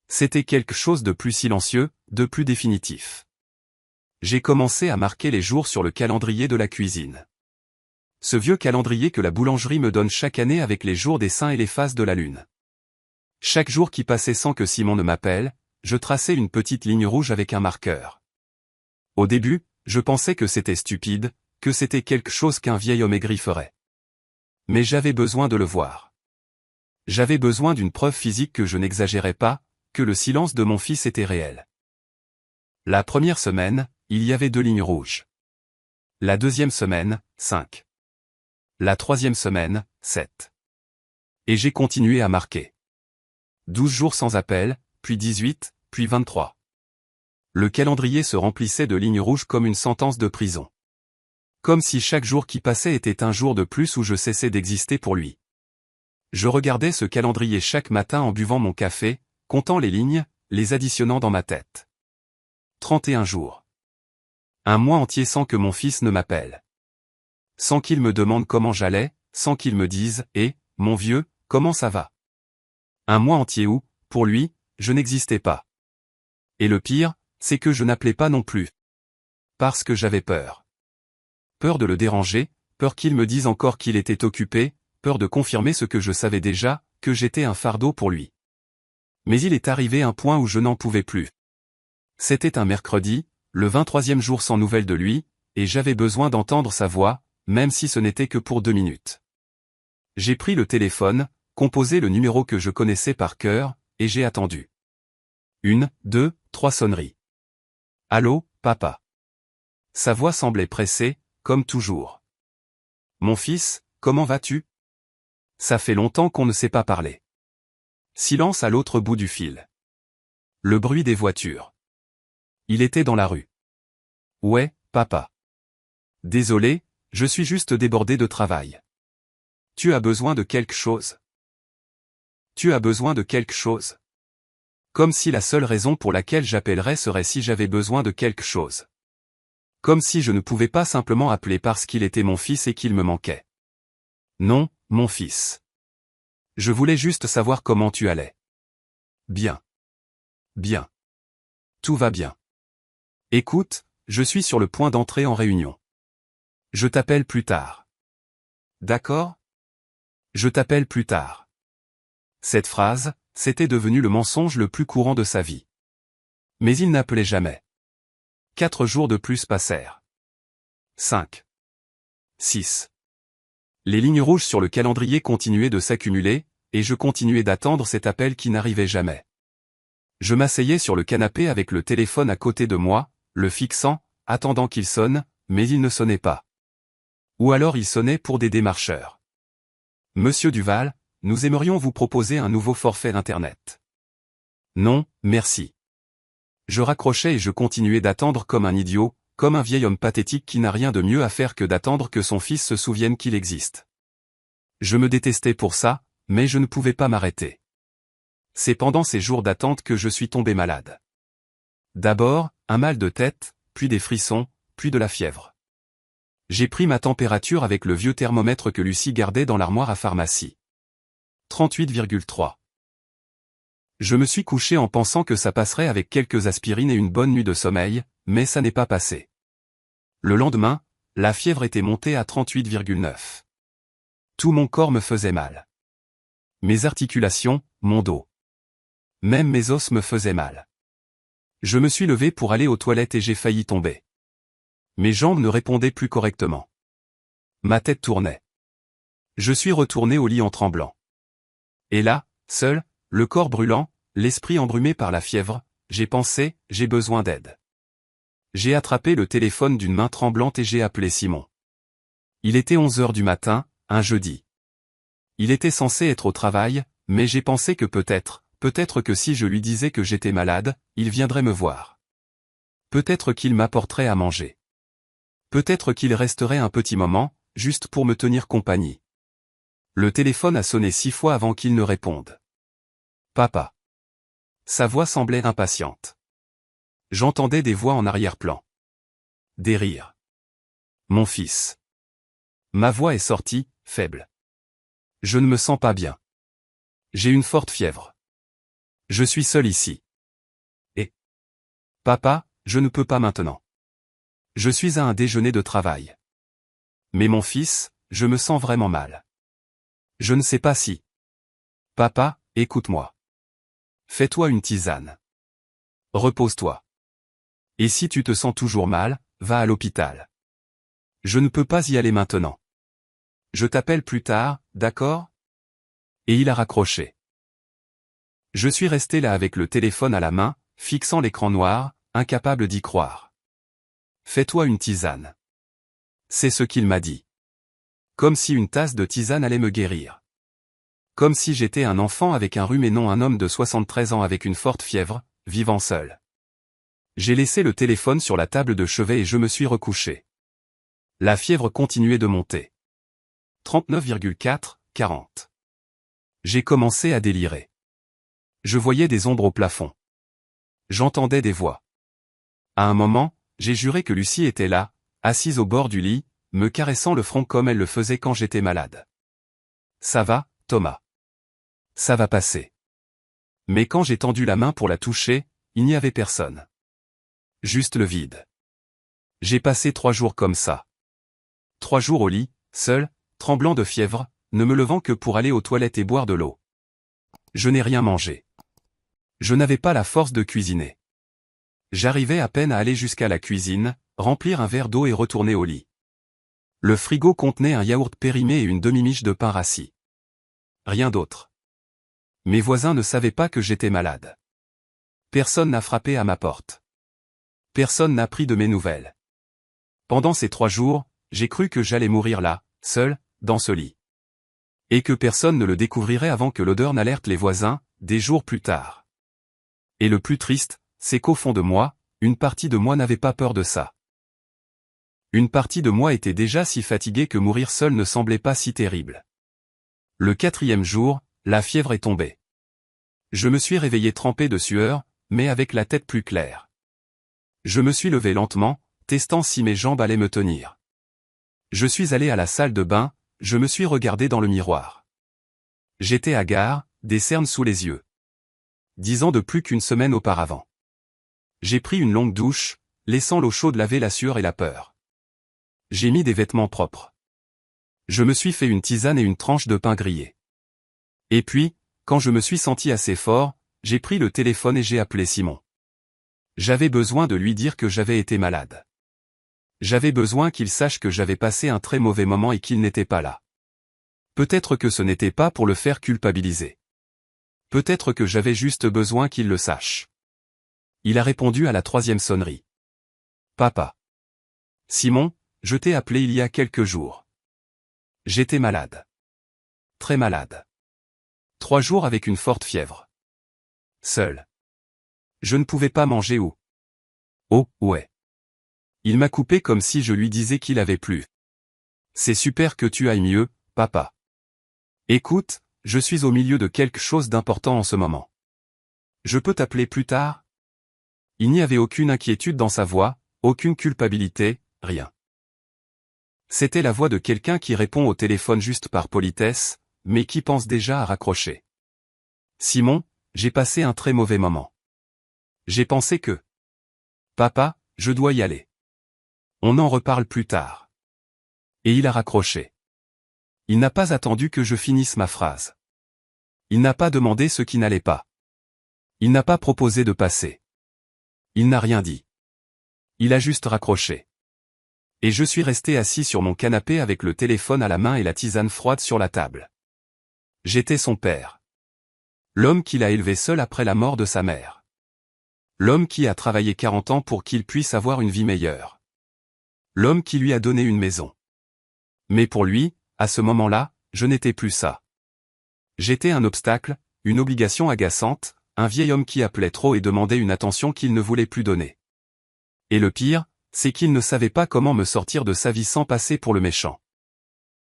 C'était quelque chose de plus silencieux, de plus définitif. J'ai commencé à marquer les jours sur le calendrier de la cuisine. Ce vieux calendrier que la boulangerie me donne chaque année avec les jours des saints et les phases de la lune. Chaque jour qui passait sans que Simon ne m'appelle, je traçais une petite ligne rouge avec un marqueur. Au début, je pensais que c'était stupide, que c'était quelque chose qu'un vieil homme aigri ferait. Mais j'avais besoin de le voir. J'avais besoin d'une preuve physique que je n'exagérais pas, que le silence de mon fils était réel. La première semaine, il y avait 2 lignes rouges. La deuxième semaine, 5. La troisième semaine, 7. Et j'ai continué à marquer. 12 jours sans appel, puis 18, puis 23. Le calendrier se remplissait de lignes rouges comme une sentence de prison. Comme si chaque jour qui passait était un jour de plus où je cessais d'exister pour lui. Je regardais ce calendrier chaque matin en buvant mon café, comptant les lignes, les additionnant dans ma tête. 31 jours. Un mois entier sans que mon fils ne m'appelle. Sans qu'il me demande comment j'allais, sans qu'il me dise « Eh, mon vieux, comment ça va ?» Un mois entier où, pour lui, je n'existais pas. Et le pire, c'est que je n'appelais pas non plus. Parce que j'avais peur. Peur de le déranger, peur qu'il me dise encore qu'il était occupé, peur de confirmer ce que je savais déjà, que j'étais un fardeau pour lui. Mais il est arrivé un point où je n'en pouvais plus. C'était un mercredi, le 23e jour sans nouvelles de lui, et j'avais besoin d'entendre sa voix, même si ce n'était que pour 2 minutes. J'ai pris le téléphone, composé le numéro que je connaissais par cœur, et j'ai attendu. 1, 2, 3 sonneries. Allô, papa. Sa voix semblait pressée, comme toujours. Mon fils, comment vas-tu? Ça fait longtemps qu'on ne s'est pas parlé. Silence à l'autre bout du fil. Le bruit des voitures. Il était dans la rue. Ouais, papa. Désolé, je suis juste débordé de travail. Tu as besoin de quelque chose? Tu as besoin de quelque chose? Comme si la seule raison pour laquelle j'appellerais serait si j'avais besoin de quelque chose. Comme si je ne pouvais pas simplement appeler parce qu'il était mon fils et qu'il me manquait. Non, mon fils. Je voulais juste savoir comment tu allais. Bien. Bien. Tout va bien. Écoute, je suis sur le point d'entrer en réunion. Je t'appelle plus tard. D'accord? Je t'appelle plus tard. Cette phrase, c'était devenu le mensonge le plus courant de sa vie. Mais il n'appelait jamais. 4 jours de plus passèrent. 5. 6. Les lignes rouges sur le calendrier continuaient de s'accumuler, et je continuais d'attendre cet appel qui n'arrivait jamais. Je m'asseyais sur le canapé avec le téléphone à côté de moi, le fixant, attendant qu'il sonne, mais il ne sonnait pas. Ou alors il sonnait pour des démarcheurs. Monsieur Duval, nous aimerions vous proposer un nouveau forfait Internet. Non, merci. Je raccrochais et je continuais d'attendre comme un idiot, comme un vieil homme pathétique qui n'a rien de mieux à faire que d'attendre que son fils se souvienne qu'il existe. Je me détestais pour ça, mais je ne pouvais pas m'arrêter. C'est pendant ces jours d'attente que je suis tombé malade. D'abord, un mal de tête, puis des frissons, puis de la fièvre. J'ai pris ma température avec le vieux thermomètre que Lucie gardait dans l'armoire à pharmacie. 38,3. Je me suis couché en pensant que ça passerait avec quelques aspirines et une bonne nuit de sommeil, mais ça n'est pas passé. Le lendemain, la fièvre était montée à 38,9. Tout mon corps me faisait mal. Mes articulations, mon dos. Même mes os me faisaient mal. Je me suis levé pour aller aux toilettes et j'ai failli tomber. Mes jambes ne répondaient plus correctement. Ma tête tournait. Je suis retourné au lit en tremblant. Et là, seul, le corps brûlant, l'esprit embrumé par la fièvre, j'ai pensé, j'ai besoin d'aide. J'ai attrapé le téléphone d'une main tremblante et j'ai appelé Simon. Il était 11 heures du matin, un jeudi. Il était censé être au travail, mais j'ai pensé que peut-être que si je lui disais que j'étais malade, il viendrait me voir. Peut-être qu'il m'apporterait à manger. Peut-être qu'il resterait un petit moment, juste pour me tenir compagnie. Le téléphone a sonné 6 fois avant qu'il ne réponde. Papa. Sa voix semblait impatiente. J'entendais des voix en arrière-plan. Des rires. Mon fils. Ma voix est sortie, faible. Je ne me sens pas bien. J'ai une forte fièvre. Je suis seul ici. Et papa, je ne peux pas maintenant. Je suis à un déjeuner de travail. Mais mon fils, je me sens vraiment mal. Je ne sais pas si. Papa, écoute-moi. Fais-toi une tisane. Repose-toi. Et si tu te sens toujours mal, va à l'hôpital. Je ne peux pas y aller maintenant. Je t'appelle plus tard, d'accord? Et il a raccroché. Je suis resté là avec le téléphone à la main, fixant l'écran noir, incapable d'y croire. Fais-toi une tisane. C'est ce qu'il m'a dit. Comme si une tasse de tisane allait me guérir. Comme si j'étais un enfant avec un rhume et non un homme de 73 ans avec une forte fièvre, vivant seul. J'ai laissé le téléphone sur la table de chevet et je me suis recouché. La fièvre continuait de monter. 39,4, 40. J'ai commencé à délirer. Je voyais des ombres au plafond. J'entendais des voix. À un moment, j'ai juré que Lucie était là, assise au bord du lit, me caressant le front comme elle le faisait quand j'étais malade. Ça va, Thomas. Ça va passer. Mais quand j'ai tendu la main pour la toucher, il n'y avait personne. Juste le vide. J'ai passé 3 jours comme ça. 3 jours au lit, seul, tremblant de fièvre, ne me levant que pour aller aux toilettes et boire de l'eau. Je n'ai rien mangé. Je n'avais pas la force de cuisiner. J'arrivais à peine à aller jusqu'à la cuisine, remplir un verre d'eau et retourner au lit. Le frigo contenait un yaourt périmé et une demi-miche de pain rassis. Rien d'autre. Mes voisins ne savaient pas que j'étais malade. Personne n'a frappé à ma porte. Personne n'a pris de mes nouvelles. Pendant ces 3 jours, j'ai cru que j'allais mourir là, seul, dans ce lit. Et que personne ne le découvrirait avant que l'odeur n'alerte les voisins, des jours plus tard. Et le plus triste, c'est qu'au fond de moi, une partie de moi n'avait pas peur de ça. Une partie de moi était déjà si fatiguée que mourir seul ne semblait pas si terrible. Le 4e jour, la fièvre est tombée. Je me suis réveillé trempé de sueur, mais avec la tête plus claire. Je me suis levé lentement, testant si mes jambes allaient me tenir. Je suis allé à la salle de bain, je me suis regardé dans le miroir. J'étais hagard, des cernes sous les yeux. 10 ans de plus qu'une semaine auparavant. J'ai pris une longue douche, laissant l'eau chaude laver la sueur et la peur. J'ai mis des vêtements propres. Je me suis fait une tisane et une tranche de pain grillé. Et puis, quand je me suis senti assez fort, j'ai pris le téléphone et j'ai appelé Simon. J'avais besoin de lui dire que j'avais été malade. J'avais besoin qu'il sache que j'avais passé un très mauvais moment et qu'il n'était pas là. Peut-être que ce n'était pas pour le faire culpabiliser. Peut-être que j'avais juste besoin qu'il le sache. Il a répondu à la 3e sonnerie. Papa. Simon, je t'ai appelé il y a quelques jours. J'étais malade. Très malade. 3 jours avec une forte fièvre. Seul. Je ne pouvais pas manger ou. Oh, ouais. Il m'a coupé comme si je lui disais qu'il avait plu. C'est super que tu ailles mieux, papa. Écoute, je suis au milieu de quelque chose d'important en ce moment. Je peux t'appeler plus tard? Il n'y avait aucune inquiétude dans sa voix, aucune culpabilité, rien. C'était la voix de quelqu'un qui répond au téléphone juste par politesse, mais qui pense déjà à raccrocher. Simon, j'ai passé un très mauvais moment. J'ai pensé que... Papa, je dois y aller. On en reparle plus tard. Et il a raccroché. Il n'a pas attendu que je finisse ma phrase. Il n'a pas demandé ce qui n'allait pas. Il n'a pas proposé de passer. Il n'a rien dit. Il a juste raccroché. Et je suis resté assis sur mon canapé avec le téléphone à la main et la tisane froide sur la table. J'étais son père. L'homme qu'il a élevé seul après la mort de sa mère. L'homme qui a travaillé 40 ans pour qu'il puisse avoir une vie meilleure. L'homme qui lui a donné une maison. Mais pour lui, à ce moment-là, je n'étais plus ça. J'étais un obstacle, une obligation agaçante, un vieil homme qui appelait trop et demandait une attention qu'il ne voulait plus donner. Et le pire, c'est qu'il ne savait pas comment me sortir de sa vie sans passer pour le méchant.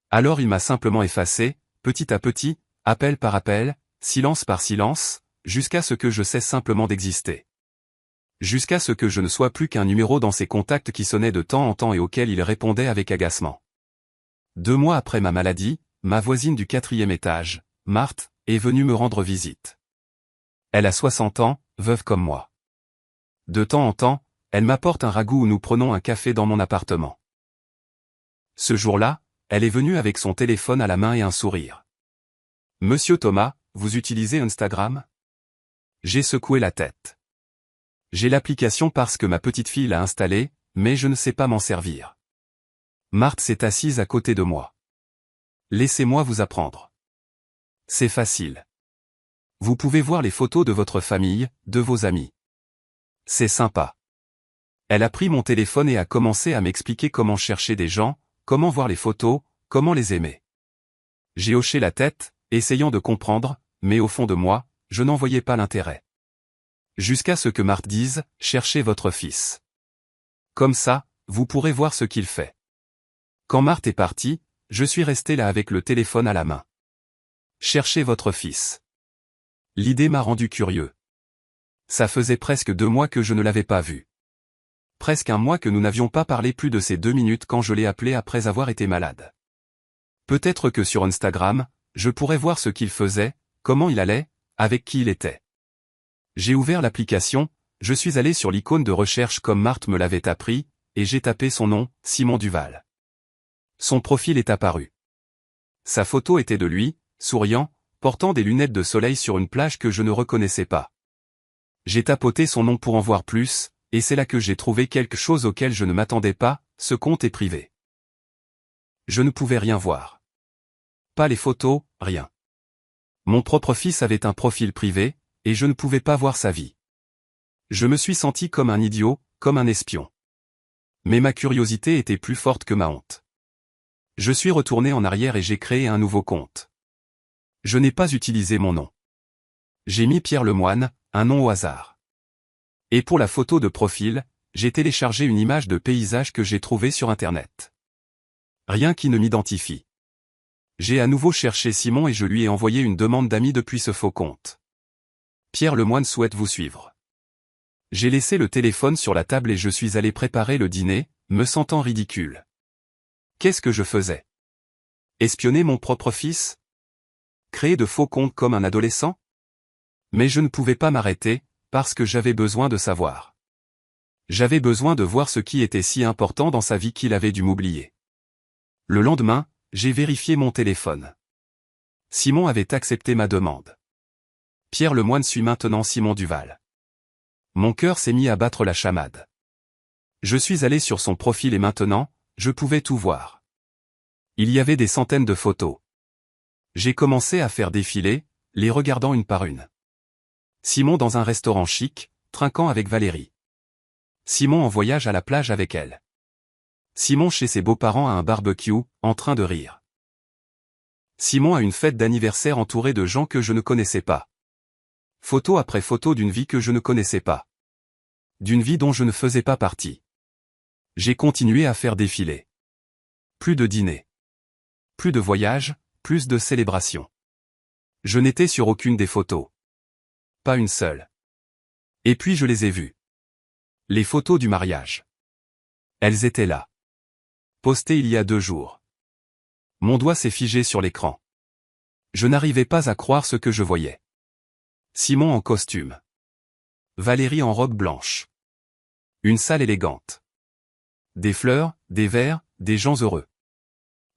Alors il m'a simplement effacé, petit à petit, appel par appel, silence par silence, jusqu'à ce que je cesse simplement d'exister. Jusqu'à ce que je ne sois plus qu'un numéro dans ses contacts qui sonnaient de temps en temps et auxquels il répondait avec agacement. 2 mois après ma maladie, ma voisine du 4e étage, Marthe, est venue me rendre visite. Elle a 60 ans, veuve comme moi. De temps en temps, elle m'apporte un ragoût ou nous prenons un café dans mon appartement. Ce jour-là, elle est venue avec son téléphone à la main et un sourire. « Monsieur Thomas, vous utilisez Instagram ?» J'ai secoué la tête. J'ai l'application parce que ma petite fille l'a installée, mais je ne sais pas m'en servir. Marthe s'est assise à côté de moi. Laissez-moi vous apprendre. C'est facile. Vous pouvez voir les photos de votre famille, de vos amis. C'est sympa. Elle a pris mon téléphone et a commencé à m'expliquer comment chercher des gens, comment voir les photos, comment les aimer. J'ai hoché la tête, essayant de comprendre, mais au fond de moi, je n'en voyais pas l'intérêt. Jusqu'à ce que Marthe dise, « Cherchez votre fils. Comme ça, vous pourrez voir ce qu'il fait. » Quand Marthe est partie, je suis resté là avec le téléphone à la main. « Cherchez votre fils. » L'idée m'a rendu curieux. Ça faisait presque 2 mois que je ne l'avais pas vu. Presque 1 mois que nous n'avions pas parlé plus de ces 2 minutes quand je l'ai appelé après avoir été malade. Peut-être que sur Instagram, je pourrais voir ce qu'il faisait, comment il allait, avec qui il était. J'ai ouvert l'application, je suis allé sur l'icône de recherche comme Marthe me l'avait appris, et j'ai tapé son nom, Simon Duval. Son profil est apparu. Sa photo était de lui, souriant, portant des lunettes de soleil sur une plage que je ne reconnaissais pas. J'ai tapoté son nom pour en voir plus, et c'est là que j'ai trouvé quelque chose auquel je ne m'attendais pas, ce compte est privé. Je ne pouvais rien voir. Pas les photos, rien. Mon propre fils avait un profil privé, et je ne pouvais pas voir sa vie. Je me suis senti comme un idiot, comme un espion. Mais ma curiosité était plus forte que ma honte. Je suis retourné en arrière et j'ai créé un nouveau compte. Je n'ai pas utilisé mon nom. J'ai mis Pierre Lemoine, un nom au hasard. Et pour la photo de profil, j'ai téléchargé une image de paysage que j'ai trouvée sur Internet. Rien qui ne m'identifie. J'ai à nouveau cherché Simon et je lui ai envoyé une demande d'amis depuis ce faux compte. Pierre Lemoine souhaite vous suivre. J'ai laissé le téléphone sur la table et je suis allé préparer le dîner, me sentant ridicule. Qu'est-ce que je faisais? Espionner mon propre fils? Créer de faux comptes comme un adolescent? Mais je ne pouvais pas m'arrêter, parce que j'avais besoin de savoir. J'avais besoin de voir ce qui était si important dans sa vie qu'il avait dû m'oublier. Le lendemain, j'ai vérifié mon téléphone. Simon avait accepté ma demande. Pierre Lemoine suit maintenant Simon Duval. Mon cœur s'est mis à battre la chamade. Je suis allé sur son profil et maintenant, je pouvais tout voir. Il y avait des centaines de photos. J'ai commencé à faire défiler, les regardant une par une. Simon dans un restaurant chic, trinquant avec Valérie. Simon en voyage à la plage avec elle. Simon chez ses beaux-parents à un barbecue, en train de rire. Simon à une fête d'anniversaire entouré de gens que je ne connaissais pas. Photo après photo d'une vie que je ne connaissais pas. D'une vie dont je ne faisais pas partie. J'ai continué à faire défiler. Plus de dîners. Plus de voyages, plus de célébrations. Je n'étais sur aucune des photos. Pas une seule. Et puis je les ai vues. Les photos du mariage. Elles étaient là. Postées il y a 2 jours. Mon doigt s'est figé sur l'écran. Je n'arrivais pas à croire ce que je voyais. Simon en costume. Valérie en robe blanche. Une salle élégante. Des fleurs, des verres, des gens heureux.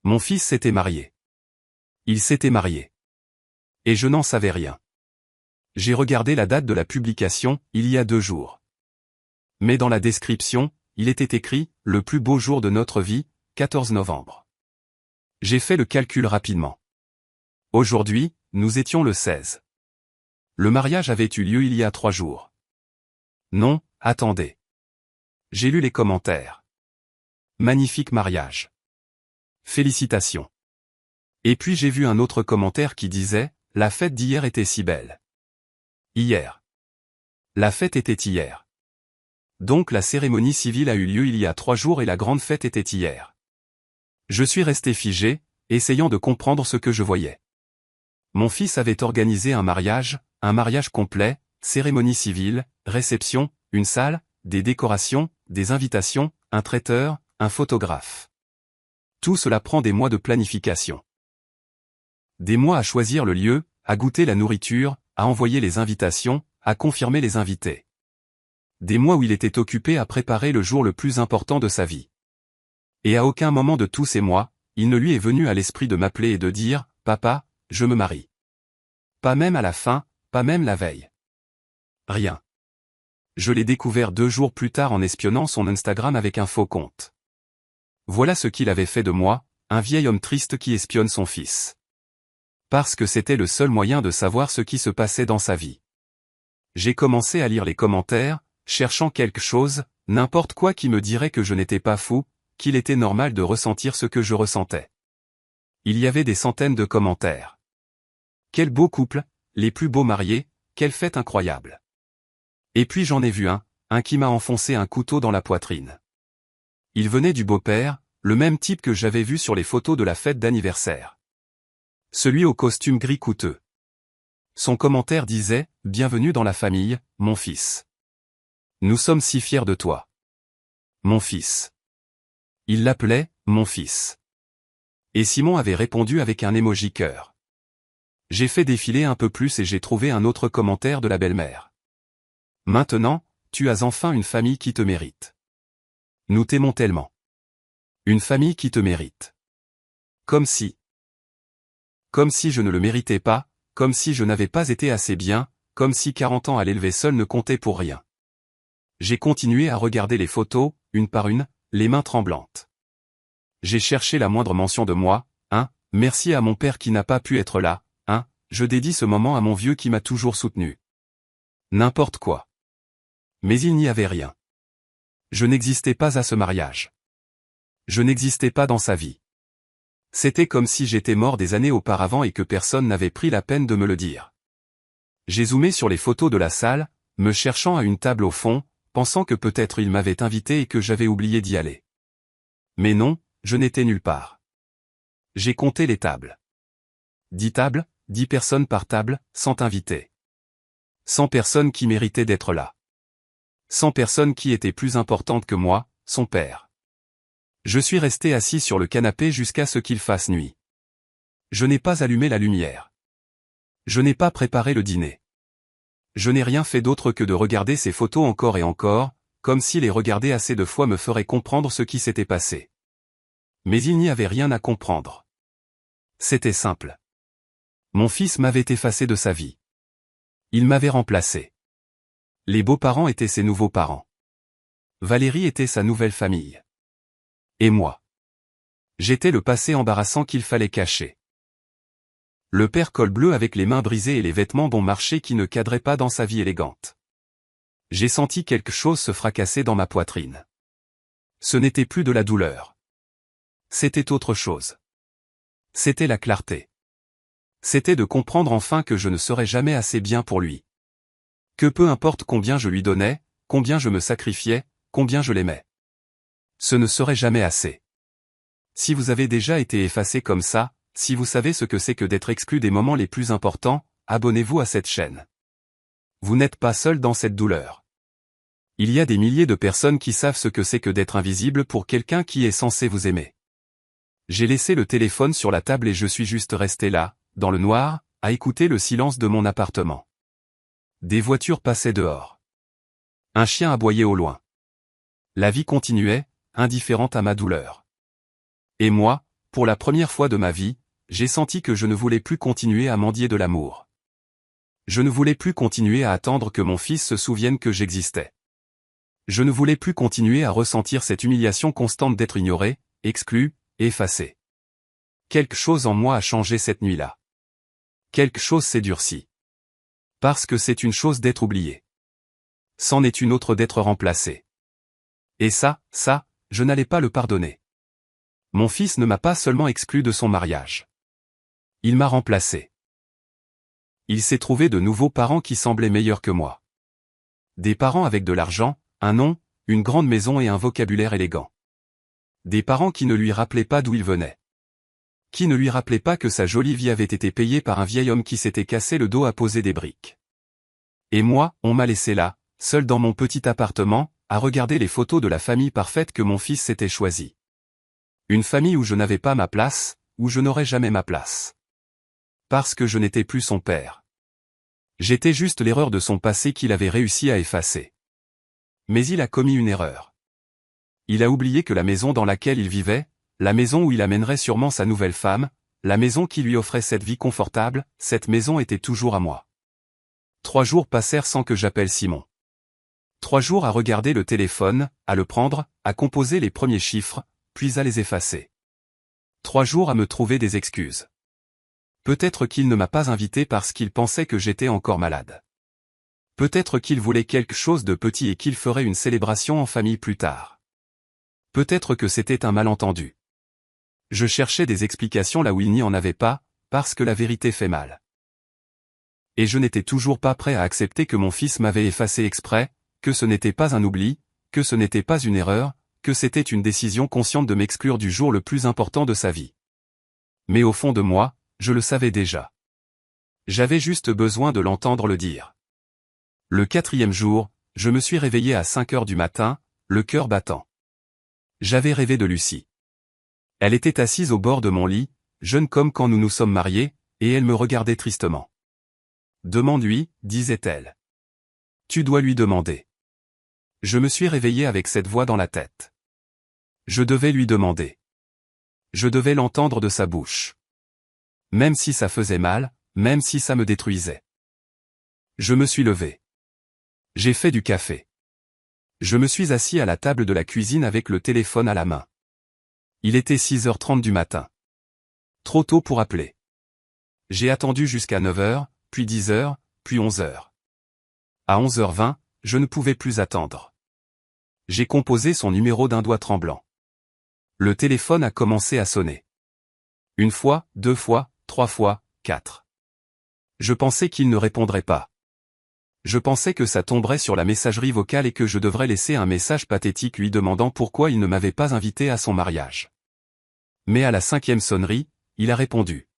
Mon fils s'était marié. Il s'était marié. Et je n'en savais rien. J'ai regardé la date de la publication, il y a 2 jours. Mais dans la description, il était écrit « Le plus beau jour de notre vie, 14 novembre ». J'ai fait le calcul rapidement. Aujourd'hui, nous étions le 16. Le mariage avait eu lieu il y a 3 jours. Non, attendez. J'ai lu les commentaires. Magnifique mariage. Félicitations. Et puis j'ai vu un autre commentaire qui disait « La fête d'hier était si belle. » Hier. La fête était hier. Donc la cérémonie civile a eu lieu il y a 3 jours et la grande fête était hier. Je suis resté figé, essayant de comprendre ce que je voyais. Mon fils avait organisé un mariage complet, cérémonie civile, réception, une salle, des décorations, des invitations, un traiteur, un photographe. Tout cela prend des mois de planification. Des mois à choisir le lieu, à goûter la nourriture, à envoyer les invitations, à confirmer les invités. Des mois où il était occupé à préparer le jour le plus important de sa vie. Et à aucun moment de tous ces mois, il ne lui est venu à l'esprit de m'appeler et de dire « Papa, je me marie ». Pas même à la fin, pas même la veille. Rien. Je l'ai découvert 2 jours plus tard en espionnant son Instagram avec un faux compte. Voilà ce qu'il avait fait de moi, un vieil homme triste qui espionne son fils. Parce que c'était le seul moyen de savoir ce qui se passait dans sa vie. J'ai commencé à lire les commentaires, cherchant quelque chose, n'importe quoi qui me dirait que je n'étais pas fou, qu'il était normal de ressentir ce que je ressentais. Il y avait des centaines de commentaires. Quel beau couple, les plus beaux mariés, quelle fête incroyable. Et puis j'en ai vu un qui m'a enfoncé un couteau dans la poitrine. Il venait du beau-père, le même type que j'avais vu sur les photos de la fête d'anniversaire. Celui au costume gris coûteux. Son commentaire disait « Bienvenue dans la famille, mon fils. Nous sommes si fiers de toi. Mon fils. » Il l'appelait « mon fils ». Et Simon avait répondu avec un emoji cœur. J'ai fait défiler un peu plus et j'ai trouvé un autre commentaire de la belle-mère. Maintenant, tu as enfin une famille qui te mérite. Nous t'aimons tellement. Une famille qui te mérite. Comme si je ne le méritais pas, comme si je n'avais pas été assez bien, comme si 40 ans à l'élever seul ne comptait pour rien. J'ai continué à regarder les photos, une par une, les mains tremblantes. J'ai cherché la moindre mention de moi, merci à mon père qui n'a pas pu être là, je dédie ce moment à mon vieux qui m'a toujours soutenu. N'importe quoi. Mais il n'y avait rien. Je n'existais pas à ce mariage. Je n'existais pas dans sa vie. C'était comme si j'étais mort des années auparavant et que personne n'avait pris la peine de me le dire. J'ai zoomé sur les photos de la salle, me cherchant à une table au fond, pensant que peut-être il m'avait invité et que j'avais oublié d'y aller. Mais non, je n'étais nulle part. J'ai compté les tables. 10 tables, 10 personnes par table, sans invité. 100 personnes qui méritaient d'être là. 100 personnes qui étaient plus importantes que moi, son père. Je suis resté assis sur le canapé jusqu'à ce qu'il fasse nuit. Je n'ai pas allumé la lumière. Je n'ai pas préparé le dîner. Je n'ai rien fait d'autre que de regarder ces photos encore et encore, comme si les regarder assez de fois me ferait comprendre ce qui s'était passé. Mais il n'y avait rien à comprendre. C'était simple. Mon fils m'avait effacé de sa vie. Il m'avait remplacé. Les beaux-parents étaient ses nouveaux parents. Valérie était sa nouvelle famille. Et moi. J'étais le passé embarrassant qu'il fallait cacher. Le père col bleu avec les mains brisées et les vêtements bon marché qui ne cadraient pas dans sa vie élégante. J'ai senti quelque chose se fracasser dans ma poitrine. Ce n'était plus de la douleur. C'était autre chose. C'était la clarté. C'était de comprendre enfin que je ne serais jamais assez bien pour lui. Que peu importe combien je lui donnais, combien je me sacrifiais, combien je l'aimais. Ce ne serait jamais assez. Si vous avez déjà été effacé comme ça, si vous savez ce que c'est que d'être exclu des moments les plus importants, abonnez-vous à cette chaîne. Vous n'êtes pas seul dans cette douleur. Il y a des milliers de personnes qui savent ce que c'est que d'être invisible pour quelqu'un qui est censé vous aimer. J'ai laissé le téléphone sur la table et je suis juste resté là, dans le noir, à écouter le silence de mon appartement. Des voitures passaient dehors. Un chien aboyait au loin. La vie continuait, indifférente à ma douleur. Et moi, pour la première fois de ma vie, j'ai senti que je ne voulais plus continuer à mendier de l'amour. Je ne voulais plus continuer à attendre que mon fils se souvienne que j'existais. Je ne voulais plus continuer à ressentir cette humiliation constante d'être ignoré, exclu, effacé. Quelque chose en moi a changé cette nuit-là. Quelque chose s'est durci. Parce que c'est une chose d'être oublié. C'en est une autre d'être remplacé. Et ça, je n'allais pas le pardonner. Mon fils ne m'a pas seulement exclu de son mariage. Il m'a remplacé. Il s'est trouvé de nouveaux parents qui semblaient meilleurs que moi. Des parents avec de l'argent, un nom, une grande maison et un vocabulaire élégant. Des parents qui ne lui rappelaient pas d'où il venait. Qui ne lui rappelaient pas que sa jolie vie avait été payée par un vieil homme qui s'était cassé le dos à poser des briques. Et moi, on m'a laissé là, seul dans mon petit appartement, à regarder les photos de la famille parfaite que mon fils s'était choisie. Une famille où je n'avais pas ma place, où je n'aurais jamais ma place. Parce que je n'étais plus son père. J'étais juste l'erreur de son passé qu'il avait réussi à effacer. Mais il a commis une erreur. Il a oublié que la maison dans laquelle il vivait, la maison où il amènerait sûrement sa nouvelle femme, la maison qui lui offrait cette vie confortable, cette maison était toujours à moi. 3 jours passèrent sans que j'appelle Simon. 3 jours à regarder le téléphone, à le prendre, à composer les premiers chiffres, puis à les effacer. 3 jours à me trouver des excuses. Peut-être qu'il ne m'a pas invité parce qu'il pensait que j'étais encore malade. Peut-être qu'il voulait quelque chose de petit et qu'il ferait une célébration en famille plus tard. Peut-être que c'était un malentendu. Je cherchais des explications là où il n'y en avait pas, parce que la vérité fait mal. Et je n'étais toujours pas prêt à accepter que mon fils m'avait effacé exprès, que ce n'était pas un oubli, que ce n'était pas une erreur, que c'était une décision consciente de m'exclure du jour le plus important de sa vie. Mais au fond de moi, je le savais déjà. J'avais juste besoin de l'entendre le dire. Le 4e jour, je me suis réveillé à 5 heures du matin, le cœur battant. J'avais rêvé de Lucie. Elle était assise au bord de mon lit, jeune comme quand nous nous sommes mariés, et elle me regardait tristement. « Demande-lui, disait-elle. Tu dois lui demander. » Je me suis réveillé avec cette voix dans la tête. Je devais lui demander. Je devais l'entendre de sa bouche. Même si ça faisait mal, même si ça me détruisait. Je me suis levé. J'ai fait du café. Je me suis assis à la table de la cuisine avec le téléphone à la main. Il était 6h30 du matin. Trop tôt pour appeler. J'ai attendu jusqu'à 9h, puis 10h, puis 11h. À 11h20, je ne pouvais plus attendre. J'ai composé son numéro d'un doigt tremblant. Le téléphone a commencé à sonner. 1 fois, 2 fois, 3 fois, 4. Je pensais qu'il ne répondrait pas. Je pensais que ça tomberait sur la messagerie vocale et que je devrais laisser un message pathétique lui demandant pourquoi il ne m'avait pas invité à son mariage. Mais à la 5e sonnerie, il a répondu.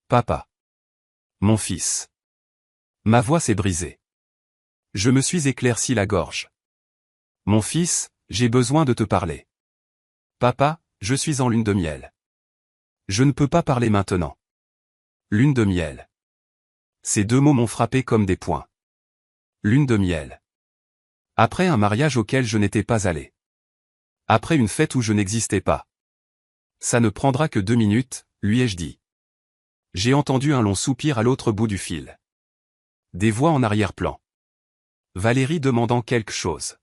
Papa. Mon fils. Ma voix s'est brisée. Je me suis éclairci la gorge. Mon fils, j'ai besoin de te parler. Papa, je suis en lune de miel. Je ne peux pas parler maintenant. Lune de miel. Ces deux mots m'ont frappé comme des poings. Lune de miel. Après un mariage auquel je n'étais pas allé. Après une fête où je n'existais pas. Ça ne prendra que 2 minutes, lui ai-je dit. J'ai entendu un long soupir à l'autre bout du fil. Des voix en arrière-plan. Valérie demandant quelque chose.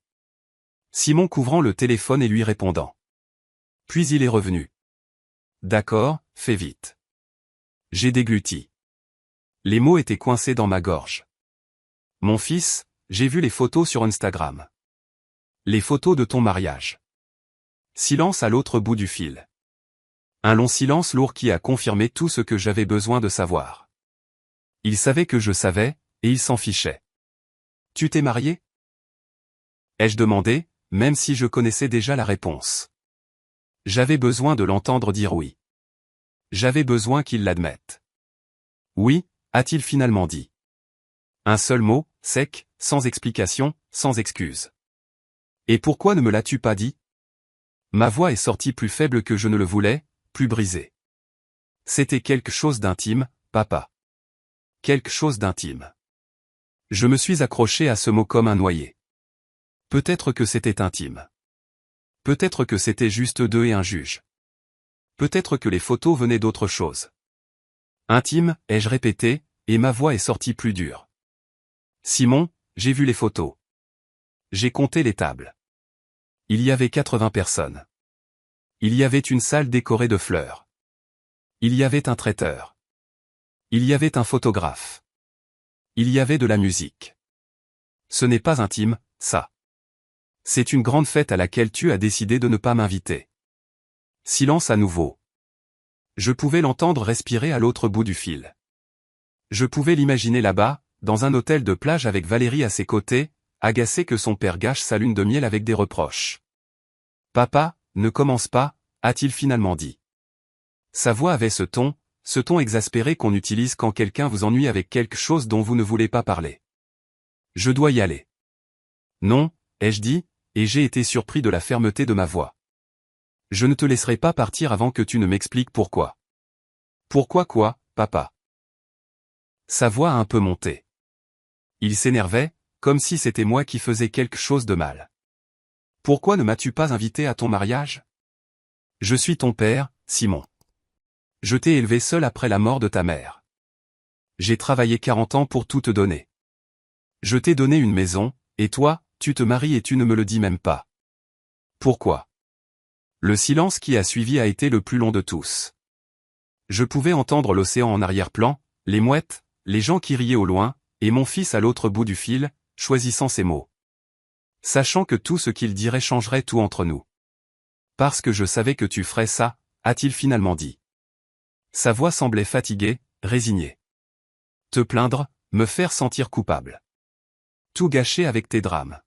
Simon couvrant le téléphone et lui répondant. Puis il est revenu. D'accord, fais vite. J'ai dégluti. Les mots étaient coincés dans ma gorge. Mon fils, j'ai vu les photos sur Instagram. Les photos de ton mariage. Silence à l'autre bout du fil. Un long silence lourd qui a confirmé tout ce que j'avais besoin de savoir. Il savait que je savais, et il s'en fichait. Tu t'es marié? Ai-je demandé, même si je connaissais déjà la réponse. J'avais besoin de l'entendre dire oui. J'avais besoin qu'il l'admette. Oui, a-t-il finalement dit. Un seul mot, sec, sans explication, sans excuse. Et pourquoi ne me l'as-tu pas dit? Ma voix est sortie plus faible que je ne le voulais, plus brisée. C'était quelque chose d'intime, papa. Quelque chose d'intime. Je me suis accroché à ce mot comme un noyé. Peut-être que c'était intime. Peut-être que c'était juste deux et un juge. Peut-être que les photos venaient d'autre chose. Intime, ai-je répété, et ma voix est sortie plus dure. Simon, j'ai vu les photos. J'ai compté les tables. Il y avait 80 personnes. Il y avait une salle décorée de fleurs. Il y avait un traiteur. Il y avait un photographe. Il y avait de la musique. Ce n'est pas intime, ça. C'est une grande fête à laquelle tu as décidé de ne pas m'inviter. Silence à nouveau. Je pouvais l'entendre respirer à l'autre bout du fil. Je pouvais l'imaginer là-bas, dans un hôtel de plage avec Valérie à ses côtés, agacé que son père gâche sa lune de miel avec des reproches. Papa, ne commence pas, a-t-il finalement dit. Sa voix avait ce ton exaspéré qu'on utilise quand quelqu'un vous ennuie avec quelque chose dont vous ne voulez pas parler. Je dois y aller. Non, ai-je dit, et j'ai été surpris de la fermeté de ma voix. Je ne te laisserai pas partir avant que tu ne m'expliques pourquoi. Pourquoi quoi, papa? Sa voix a un peu monté. Il s'énervait, comme si c'était moi qui faisais quelque chose de mal. Pourquoi ne m'as-tu pas invité à ton mariage? Je suis ton père, Simon. Je t'ai élevé seul après la mort de ta mère. J'ai travaillé 40 ans pour tout te donner. Je t'ai donné une maison, et toi, tu te maries et tu ne me le dis même pas. Pourquoi? Le silence qui a suivi a été le plus long de tous. Je pouvais entendre l'océan en arrière-plan, les mouettes, les gens qui riaient au loin, et mon fils à l'autre bout du fil, choisissant ses mots. Sachant que tout ce qu'il dirait changerait tout entre nous. Parce que je savais que tu ferais ça, a-t-il finalement dit. Sa voix semblait fatiguée, résignée. Te plaindre, me faire sentir coupable. Tout gâcher avec tes drames.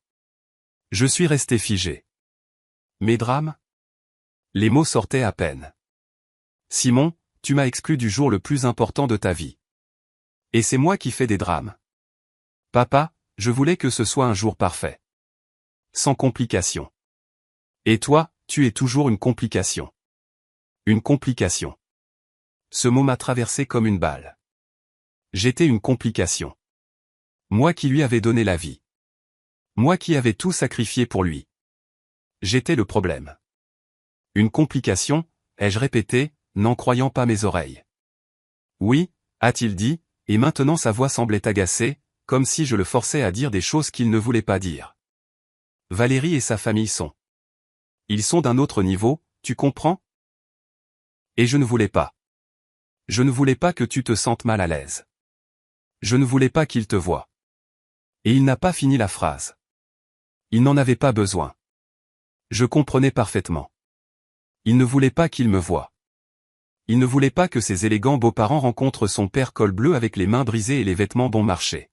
Je suis resté figé. Mes drames? Les mots sortaient à peine. Simon, tu m'as exclu du jour le plus important de ta vie. Et c'est moi qui fais des drames. Papa, je voulais que ce soit un jour parfait. Sans complication. Et toi, tu es toujours une complication. Une complication. Ce mot m'a traversé comme une balle. J'étais une complication. Moi qui lui avais donné la vie. Moi qui avais tout sacrifié pour lui. J'étais le problème. Une complication, ai-je répété, n'en croyant pas mes oreilles. Oui, a-t-il dit, et maintenant sa voix semblait agacée, comme si je le forçais à dire des choses qu'il ne voulait pas dire. Valérie et sa famille sont. Ils sont d'un autre niveau, tu comprends? Et je ne voulais pas. Je ne voulais pas que tu te sentes mal à l'aise. Je ne voulais pas qu'il te voie. Et il n'a pas fini la phrase. Il n'en avait pas besoin. Je comprenais parfaitement. Il ne voulait pas qu'il me voie. Il ne voulait pas que ses élégants beaux-parents rencontrent son père col bleu avec les mains brisées et les vêtements bon marché.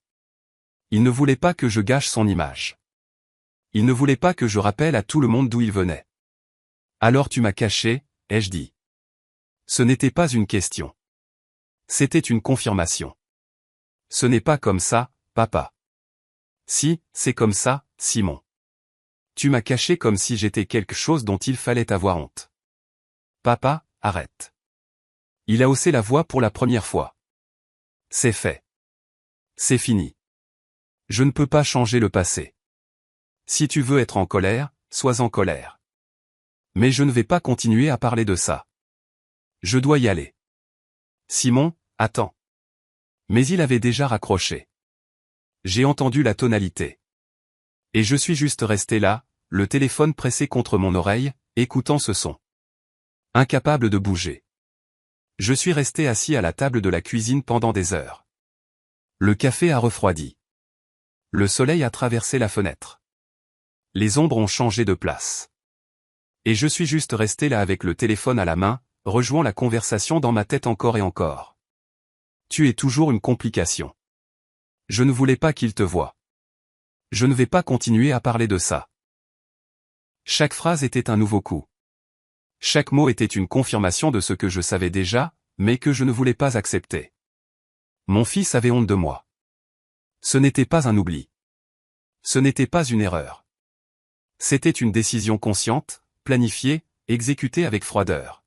Il ne voulait pas que je gâche son image. Il ne voulait pas que je rappelle à tout le monde d'où il venait. Alors tu m'as caché, ai-je dit. Ce n'était pas une question. C'était une confirmation. Ce n'est pas comme ça, papa. Si, c'est comme ça, Simon. Tu m'as caché comme si j'étais quelque chose dont il fallait avoir honte. Papa, arrête. Il a haussé la voix pour la première fois. C'est fait. C'est fini. Je ne peux pas changer le passé. Si tu veux être en colère, sois en colère. Mais je ne vais pas continuer à parler de ça. Je dois y aller. Simon, attends. Mais il avait déjà raccroché. J'ai entendu la tonalité. Et je suis juste resté là, le téléphone pressé contre mon oreille, écoutant ce son. Incapable de bouger. Je suis resté assis à la table de la cuisine pendant des heures. Le café a refroidi. Le soleil a traversé la fenêtre. Les ombres ont changé de place. Et je suis juste resté là avec le téléphone à la main, rejouant la conversation dans ma tête encore et encore. Tu es toujours une complication. Je ne voulais pas qu'il te voie. Je ne vais pas continuer à parler de ça. Chaque phrase était un nouveau coup. Chaque mot était une confirmation de ce que je savais déjà, mais que je ne voulais pas accepter. Mon fils avait honte de moi. Ce n'était pas un oubli. Ce n'était pas une erreur. C'était une décision consciente, planifiée, exécutée avec froideur.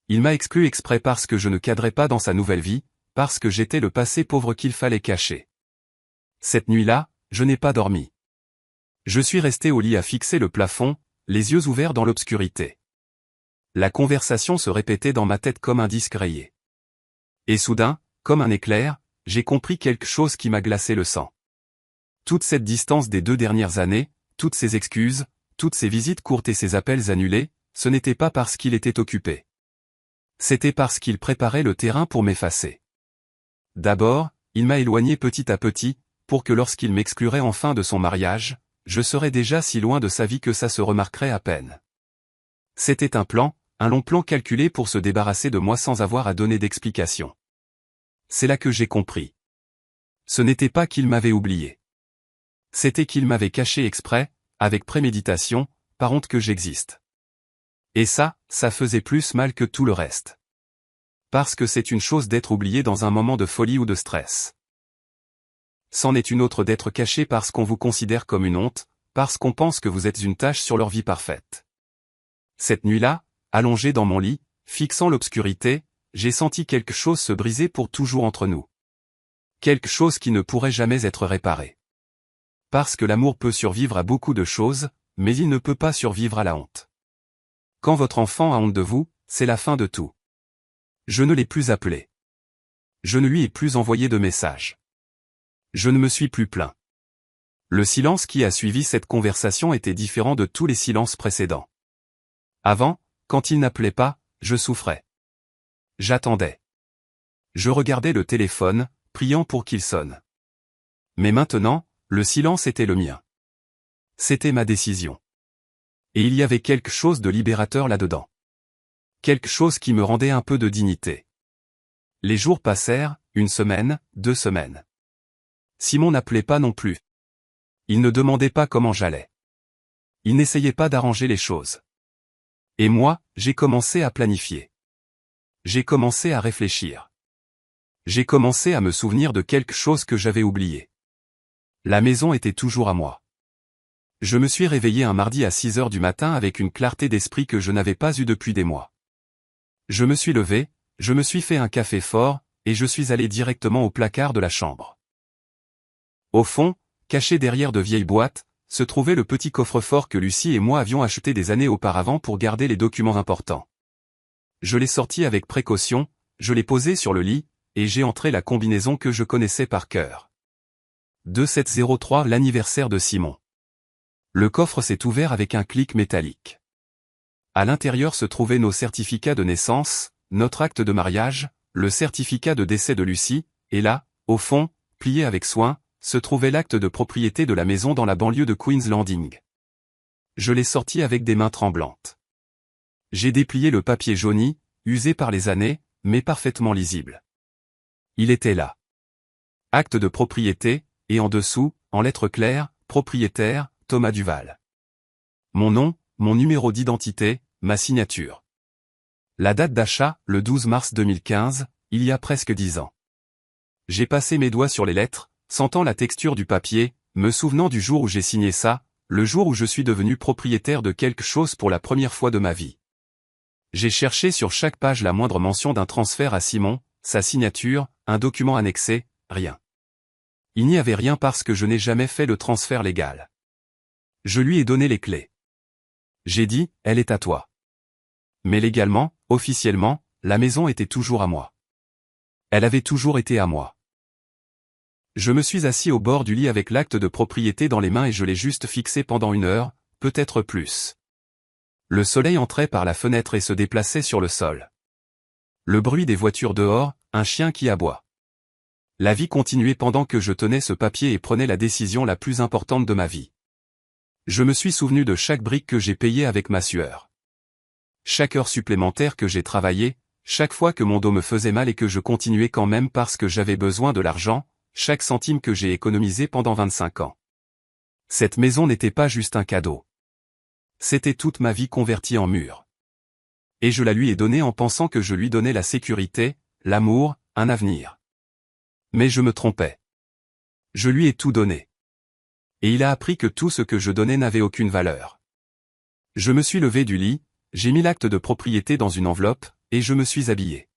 Il m'a exclu exprès parce que je ne cadrais pas dans sa nouvelle vie, parce que j'étais le passé pauvre qu'il fallait cacher. Cette nuit-là, je n'ai pas dormi. Je suis resté au lit à fixer le plafond, les yeux ouverts dans l'obscurité. La conversation se répétait dans ma tête comme un disque rayé. Et soudain, comme un éclair, j'ai compris quelque chose qui m'a glacé le sang. Toute cette distance des 2 dernières années, toutes ces excuses, toutes ces visites courtes et ces appels annulés, ce n'était pas parce qu'il était occupé. C'était parce qu'il préparait le terrain pour m'effacer. D'abord, il m'a éloigné petit à petit, pour que lorsqu'il m'exclurait enfin de son mariage, je serais déjà si loin de sa vie que ça se remarquerait à peine. C'était un plan, un long plan calculé pour se débarrasser de moi sans avoir à donner d'explication. C'est là que j'ai compris. Ce n'était pas qu'il m'avait oublié. C'était qu'il m'avait caché exprès, avec préméditation, par honte que j'existe. Et ça faisait plus mal que tout le reste. Parce que c'est une chose d'être oublié dans un moment de folie ou de stress. C'en est une autre d'être caché parce qu'on vous considère comme une honte, parce qu'on pense que vous êtes une tache sur leur vie parfaite. Cette nuit-là, allongé dans mon lit, fixant l'obscurité, j'ai senti quelque chose se briser pour toujours entre nous. Quelque chose qui ne pourrait jamais être réparé. Parce que l'amour peut survivre à beaucoup de choses, mais il ne peut pas survivre à la honte. Quand votre enfant a honte de vous, c'est la fin de tout. Je ne l'ai plus appelé. Je ne lui ai plus envoyé de message. Je ne me suis plus plaint. Le silence qui a suivi cette conversation était différent de tous les silences précédents. Avant, quand il n'appelait pas, je souffrais. J'attendais. Je regardais le téléphone, priant pour qu'il sonne. Mais maintenant, le silence était le mien. C'était ma décision. Et il y avait quelque chose de libérateur là-dedans. Quelque chose qui me rendait un peu de dignité. Les jours passèrent, 1 semaine, 2 semaines. Simon n'appelait pas non plus. Il ne demandait pas comment j'allais. Il n'essayait pas d'arranger les choses. Et moi, j'ai commencé à planifier. J'ai commencé à réfléchir. J'ai commencé à me souvenir de quelque chose que j'avais oublié. La maison était toujours à moi. Je me suis réveillé un mardi à 6 heures du matin avec une clarté d'esprit que je n'avais pas eue depuis des mois. Je me suis levé, je me suis fait un café fort, et je suis allé directement au placard de la chambre. Au fond, caché derrière de vieilles boîtes, se trouvait le petit coffre-fort que Lucie et moi avions acheté des années auparavant pour garder les documents importants. Je l'ai sorti avec précaution, je l'ai posé sur le lit, et j'ai entré la combinaison que je connaissais par cœur. 2703 l'anniversaire de Simon. Le coffre s'est ouvert avec un clic métallique. À l'intérieur se trouvaient nos certificats de naissance, notre acte de mariage, le certificat de décès de Lucie, et là, au fond, plié avec soin, se trouvait l'acte de propriété de la maison dans la banlieue de Queen's Landing. Je l'ai sorti avec des mains tremblantes. J'ai déplié le papier jauni, usé par les années, mais parfaitement lisible. Il était là. Acte de propriété, et en dessous, en lettres claires, propriétaire, Thomas Duval. Mon nom, mon numéro d'identité, ma signature. La date d'achat, le 12 mars 2015, il y a presque 10 ans. J'ai passé mes doigts sur les lettres, sentant la texture du papier, me souvenant du jour où j'ai signé ça, le jour où je suis devenu propriétaire de quelque chose pour la première fois de ma vie. J'ai cherché sur chaque page la moindre mention d'un transfert à Simon, sa signature, un document annexé, rien. Il n'y avait rien parce que je n'ai jamais fait le transfert légal. Je lui ai donné les clés. J'ai dit, elle est à toi. Mais légalement, officiellement, la maison était toujours à moi. Elle avait toujours été à moi. Je me suis assis au bord du lit avec l'acte de propriété dans les mains et je l'ai juste fixé pendant 1 heure, peut-être plus. Le soleil entrait par la fenêtre et se déplaçait sur le sol. Le bruit des voitures dehors, un chien qui aboie. La vie continuait pendant que je tenais ce papier et prenais la décision la plus importante de ma vie. Je me suis souvenu de chaque brique que j'ai payée avec ma sueur. Chaque heure supplémentaire que j'ai travaillée, chaque fois que mon dos me faisait mal et que je continuais quand même parce que j'avais besoin de l'argent, chaque centime que j'ai économisé pendant 25 ans. Cette maison n'était pas juste un cadeau. C'était toute ma vie convertie en mur. Et je la lui ai donnée en pensant que je lui donnais la sécurité, l'amour, un avenir. Mais je me trompais. Je lui ai tout donné. Et il a appris que tout ce que je donnais n'avait aucune valeur. Je me suis levé du lit, j'ai mis l'acte de propriété dans une enveloppe, et je me suis habillé.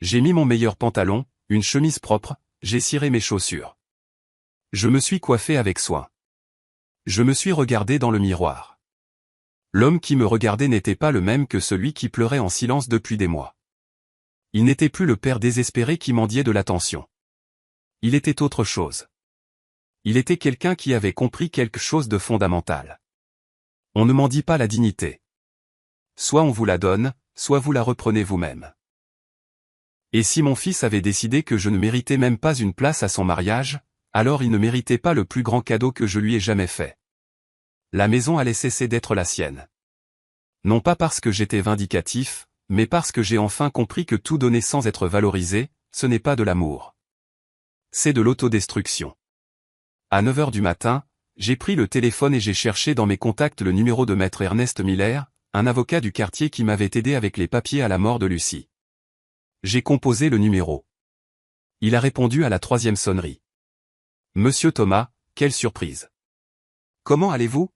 J'ai mis mon meilleur pantalon, une chemise propre, j'ai ciré mes chaussures. Je me suis coiffé avec soin. Je me suis regardé dans le miroir. L'homme qui me regardait n'était pas le même que celui qui pleurait en silence depuis des mois. Il n'était plus le père désespéré qui mendiait de l'attention. Il était autre chose. Il était quelqu'un qui avait compris quelque chose de fondamental. On ne mendie pas la dignité. Soit on vous la donne, soit vous la reprenez vous-même. Et si mon fils avait décidé que je ne méritais même pas une place à son mariage, alors il ne méritait pas le plus grand cadeau que je lui ai jamais fait. La maison allait cesser d'être la sienne. Non pas parce que j'étais vindicatif, mais parce que j'ai enfin compris que tout donner sans être valorisé, ce n'est pas de l'amour. C'est de l'autodestruction. À 9 heures du matin, j'ai pris le téléphone et j'ai cherché dans mes contacts le numéro de maître Ernest Miller, un avocat du quartier qui m'avait aidé avec les papiers à la mort de Lucie. J'ai composé le numéro. Il a répondu à la 3e sonnerie. Monsieur Thomas, quelle surprise. Comment allez-vous?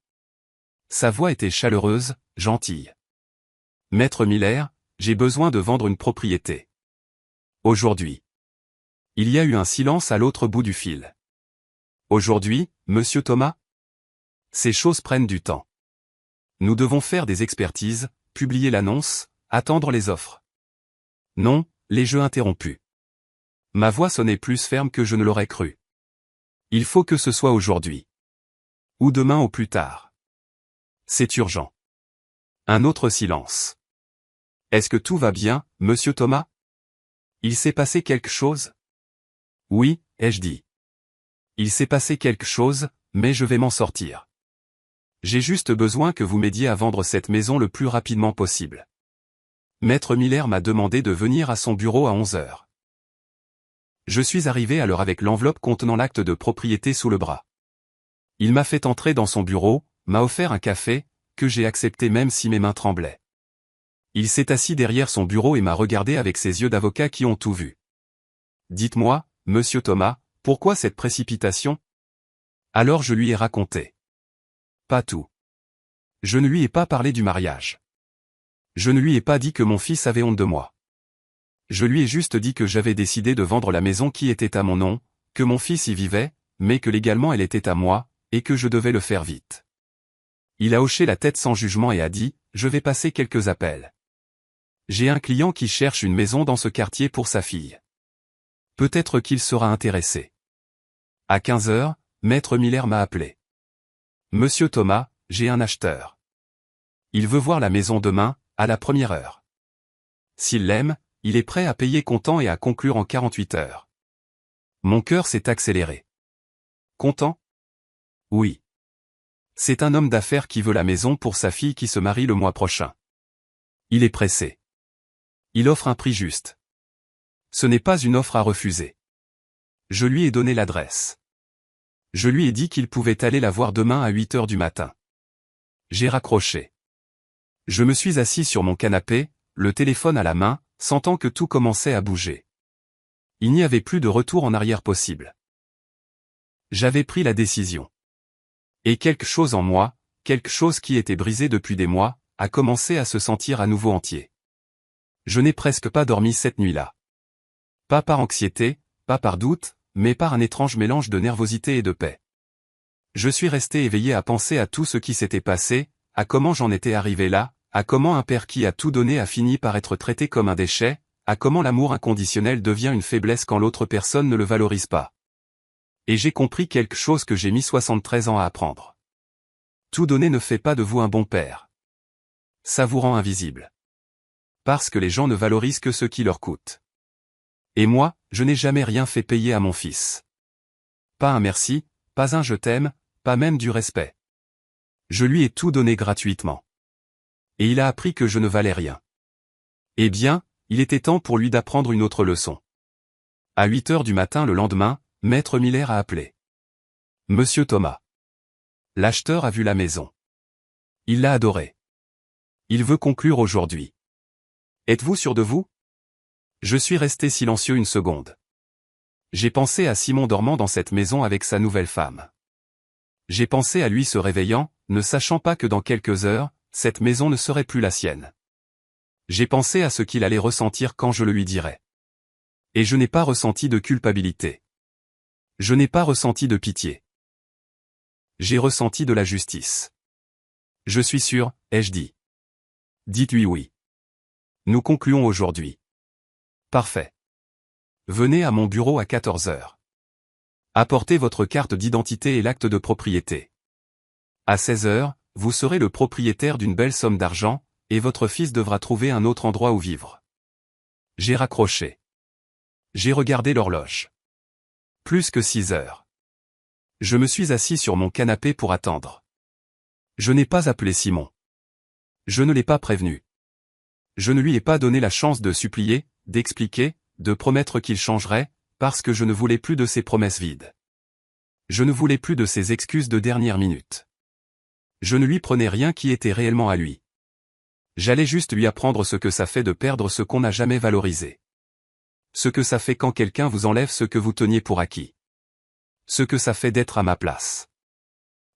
Sa voix était chaleureuse, gentille. Maître Miller, j'ai besoin de vendre une propriété. Aujourd'hui. Il y a eu un silence à l'autre bout du fil. Aujourd'hui, monsieur Thomas? Ces choses prennent du temps. Nous devons faire des expertises, publier l'annonce, attendre les offres. Non, les jeux interrompus. Ma voix sonnait plus ferme que je ne l'aurais cru. Il faut que ce soit aujourd'hui. Ou demain au plus tard. C'est urgent. Un autre silence. Est-ce que tout va bien, monsieur Thomas? Il s'est passé quelque chose? Oui, ai-je dit. Il s'est passé quelque chose, mais je vais m'en sortir. J'ai juste besoin que vous m'aidiez à vendre cette maison le plus rapidement possible. Maître Miller m'a demandé de venir à son bureau à 11 heures. Je suis arrivé à l'heure avec l'enveloppe contenant l'acte de propriété sous le bras. Il m'a fait entrer dans son bureau, m'a offert un café, que j'ai accepté même si mes mains tremblaient. Il s'est assis derrière son bureau et m'a regardé avec ses yeux d'avocat qui ont tout vu. Dites-moi, monsieur Thomas, pourquoi cette précipitation? Alors je lui ai raconté. Pas tout. Je ne lui ai pas parlé du mariage. Je ne lui ai pas dit que mon fils avait honte de moi. Je lui ai juste dit que j'avais décidé de vendre la maison qui était à mon nom, que mon fils y vivait, mais que légalement elle était à moi, et que je devais le faire vite. Il a hoché la tête sans jugement et a dit, je vais passer quelques appels. J'ai un client qui cherche une maison dans ce quartier pour sa fille. Peut-être qu'il sera intéressé. À 15 heures, maître Miller m'a appelé. Monsieur Thomas, j'ai un acheteur. Il veut voir la maison demain, à la 1re heure. S'il l'aime, il est prêt à payer comptant et à conclure en 48 heures. Mon cœur s'est accéléré. Content? Oui. C'est un homme d'affaires qui veut la maison pour sa fille qui se marie le mois prochain. Il est pressé. Il offre un prix juste. Ce n'est pas une offre à refuser. Je lui ai donné l'adresse. Je lui ai dit qu'il pouvait aller la voir demain à 8 heures du matin. J'ai raccroché. Je me suis assis sur mon canapé, le téléphone à la main, sentant que tout commençait à bouger. Il n'y avait plus de retour en arrière possible. J'avais pris la décision. Et quelque chose en moi, quelque chose qui était brisé depuis des mois, a commencé à se sentir à nouveau entier. Je n'ai presque pas dormi cette nuit-là. Pas par anxiété, pas par doute, mais par un étrange mélange de nervosité et de paix. Je suis resté éveillé à penser à tout ce qui s'était passé, à comment j'en étais arrivé là, à comment un père qui a tout donné a fini par être traité comme un déchet, à comment l'amour inconditionnel devient une faiblesse quand l'autre personne ne le valorise pas. Et j'ai compris quelque chose que j'ai mis 73 ans à apprendre. Tout donner ne fait pas de vous un bon père. Ça vous rend invisible. Parce que les gens ne valorisent que ce qui leur coûte. Et moi, je n'ai jamais rien fait payer à mon fils. Pas un merci, pas un je t'aime, pas même du respect. Je lui ai tout donné gratuitement. Et il a appris que je ne valais rien. Eh bien, il était temps pour lui d'apprendre une autre leçon. À 8 heures du matin le lendemain, Maître Miller a appelé. Monsieur Thomas. L'acheteur a vu la maison. Il l'a adorée. Il veut conclure aujourd'hui. Êtes-vous sûr de vous? Je suis resté silencieux une seconde. J'ai pensé à Simon dormant dans cette maison avec sa nouvelle femme. J'ai pensé à lui se réveillant, ne sachant pas que dans quelques heures, cette maison ne serait plus la sienne. J'ai pensé à ce qu'il allait ressentir quand je le lui dirais. Et je n'ai pas ressenti de culpabilité. Je n'ai pas ressenti de pitié. J'ai ressenti de la justice. Je suis sûr, ai-je dit. Dites-lui oui. Nous concluons aujourd'hui. Parfait. Venez à mon bureau à 14 heures. Apportez votre carte d'identité et l'acte de propriété. À 16 heures, vous serez le propriétaire d'une belle somme d'argent, et votre fils devra trouver un autre endroit où vivre. J'ai raccroché. J'ai regardé l'horloge. Plus que 6 heures. Je me suis assis sur mon canapé pour attendre. Je n'ai pas appelé Simon. Je ne l'ai pas prévenu. Je ne lui ai pas donné la chance de supplier, d'expliquer, de promettre qu'il changerait, parce que je ne voulais plus de ces promesses vides. Je ne voulais plus de ces excuses de dernière minute. Je ne lui prenais rien qui était réellement à lui. J'allais juste lui apprendre ce que ça fait de perdre ce qu'on n'a jamais valorisé. Ce que ça fait quand quelqu'un vous enlève ce que vous teniez pour acquis. Ce que ça fait d'être à ma place.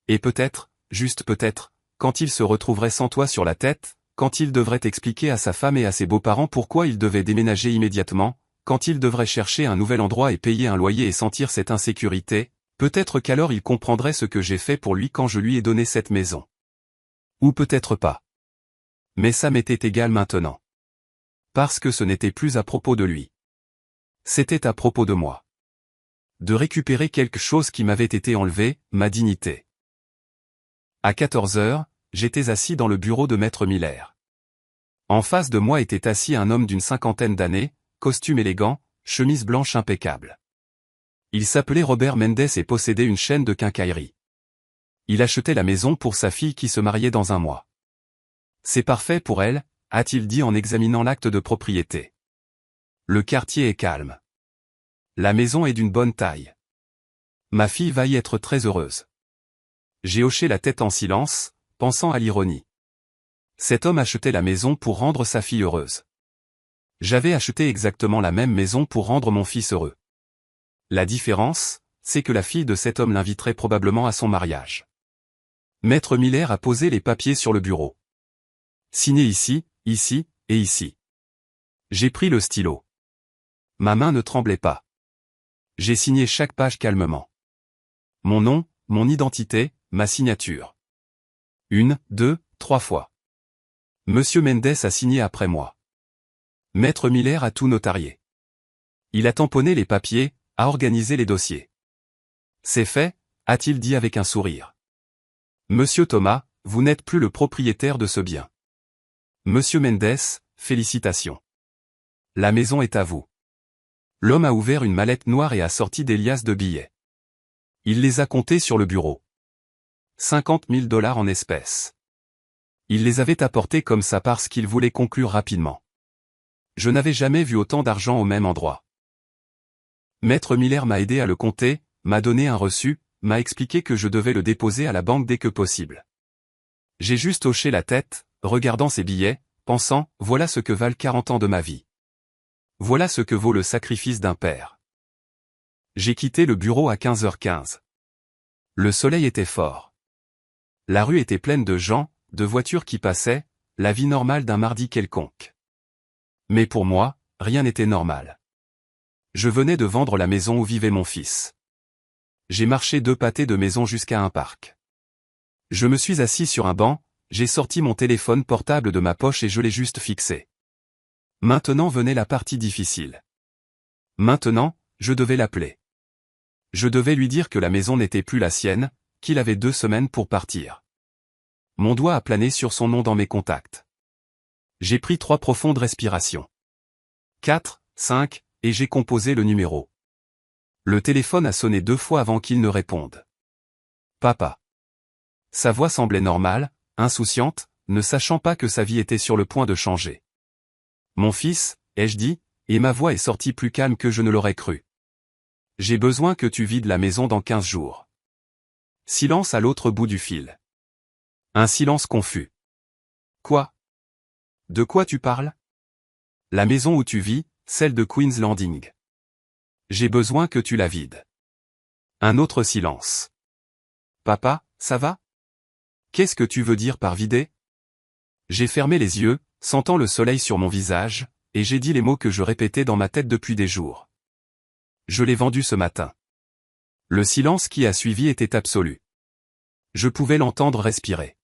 Et peut-être, juste peut-être, quand il se retrouverait sans toit sur la tête, quand il devrait expliquer à sa femme et à ses beaux-parents pourquoi il devait déménager immédiatement, quand il devrait chercher un nouvel endroit et payer un loyer et sentir cette insécurité, peut-être qu'alors il comprendrait ce que j'ai fait pour lui quand je lui ai donné cette maison. Ou peut-être pas. Mais ça m'était égal maintenant. Parce que ce n'était plus à propos de lui. C'était à propos de moi. De récupérer quelque chose qui m'avait été enlevé, ma dignité. À 14 heures, j'étais assis dans le bureau de Maître Miller. En face de moi était assis un homme d'une cinquantaine d'années, costume élégant, chemise blanche impeccable. Il s'appelait Robert Mendes et possédait une chaîne de quincaillerie. Il achetait la maison pour sa fille qui se mariait dans un mois. C'est parfait pour elle, a-t-il dit en examinant l'acte de propriété. Le quartier est calme. La maison est d'une bonne taille. Ma fille va y être très heureuse. J'ai hoché la tête en silence, pensant à l'ironie. Cet homme achetait la maison pour rendre sa fille heureuse. J'avais acheté exactement la même maison pour rendre mon fils heureux. La différence, c'est que la fille de cet homme l'inviterait probablement à son mariage. Maître Miller a posé les papiers sur le bureau. Signé ici, ici, et ici. J'ai pris le stylo. Ma main ne tremblait pas. J'ai signé chaque page calmement. Mon nom, mon identité, ma signature. 1, 2, 3 fois. Monsieur Mendes a signé après moi. Maître Miller a tout notarié. Il a tamponné les papiers, a organisé les dossiers. C'est fait, a-t-il dit avec un sourire. Monsieur Thomas, vous n'êtes plus le propriétaire de ce bien. Monsieur Mendes, félicitations. La maison est à vous. L'homme a ouvert une mallette noire et a sorti des liasses de billets. Il les a comptés sur le bureau. 50 000 $ en espèces. Il les avait apportés comme ça parce qu'il voulait conclure rapidement. Je n'avais jamais vu autant d'argent au même endroit. Maître Miller m'a aidé à le compter, m'a donné un reçu, m'a expliqué que je devais le déposer à la banque dès que possible. J'ai juste hoché la tête, regardant ces billets, pensant, voilà ce que valent 40 ans de ma vie. Voilà ce que vaut le sacrifice d'un père. J'ai quitté le bureau à 15h15. Le soleil était fort. La rue était pleine de gens, de voitures qui passaient, la vie normale d'un mardi quelconque. Mais pour moi, rien n'était normal. Je venais de vendre la maison où vivait mon fils. J'ai marché 2 pâtés de maison jusqu'à un parc. Je me suis assis sur un banc, j'ai sorti mon téléphone portable de ma poche et je l'ai juste fixé. Maintenant venait la partie difficile. Maintenant, je devais l'appeler. Je devais lui dire que la maison n'était plus la sienne, qu'il avait 2 semaines pour partir. Mon doigt a plané sur son nom dans mes contacts. J'ai pris 3 profondes respirations. 4, 5, et j'ai composé le numéro. Le téléphone a sonné 2 fois avant qu'il ne réponde. Papa. Sa voix semblait normale, insouciante, ne sachant pas que sa vie était sur le point de changer. Mon fils, ai-je dit, et ma voix est sortie plus calme que je ne l'aurais cru. J'ai besoin que tu vides la maison dans 15 jours. Silence à l'autre bout du fil. Un silence confus. Quoi? De quoi tu parles? La maison où tu vis, celle de Queen's Landing. J'ai besoin que tu la vides. Un autre silence. Papa, ça va? Qu'est-ce que tu veux dire par vider? J'ai fermé les yeux, sentant le soleil sur mon visage, et j'ai dit les mots que je répétais dans ma tête depuis des jours. Je l'ai vendu ce matin. Le silence qui a suivi était absolu. Je pouvais l'entendre respirer.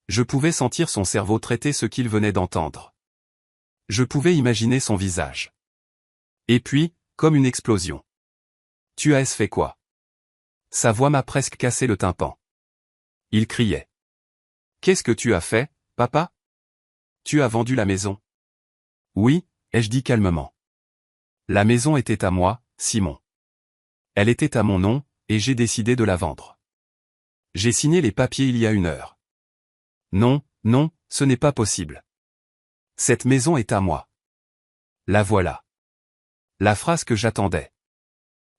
Je pouvais sentir son cerveau traiter ce qu'il venait d'entendre. Je pouvais imaginer son visage. Et puis, comme une explosion. Tu as fait quoi? Sa voix m'a presque cassé le tympan. Il criait. Qu'est-ce que tu as fait, papa? Tu as vendu la maison? Oui, ai-je dit calmement. La maison était à moi, Simon. Elle était à mon nom, et j'ai décidé de la vendre. J'ai signé les papiers il y a 1 heure. Non, non, ce n'est pas possible. Cette maison est à moi. La voilà. La phrase que j'attendais.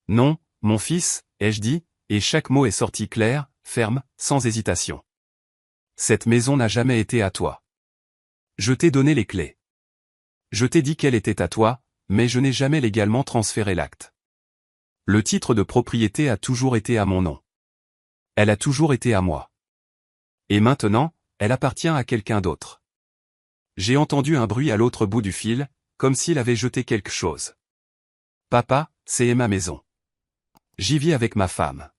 Non, mon fils, ai-je dit, et chaque mot est sorti clair, ferme, sans hésitation. Cette maison n'a jamais été à toi. Je t'ai donné les clés. Je t'ai dit qu'elle était à toi, mais je n'ai jamais légalement transféré l'acte. Le titre de propriété a toujours été à mon nom. Elle a toujours été à moi. Et maintenant, elle appartient à quelqu'un d'autre. J'ai entendu un bruit à l'autre bout du fil, comme s'il avait jeté quelque chose. Papa, c'est ma maison. J'y vis avec ma femme.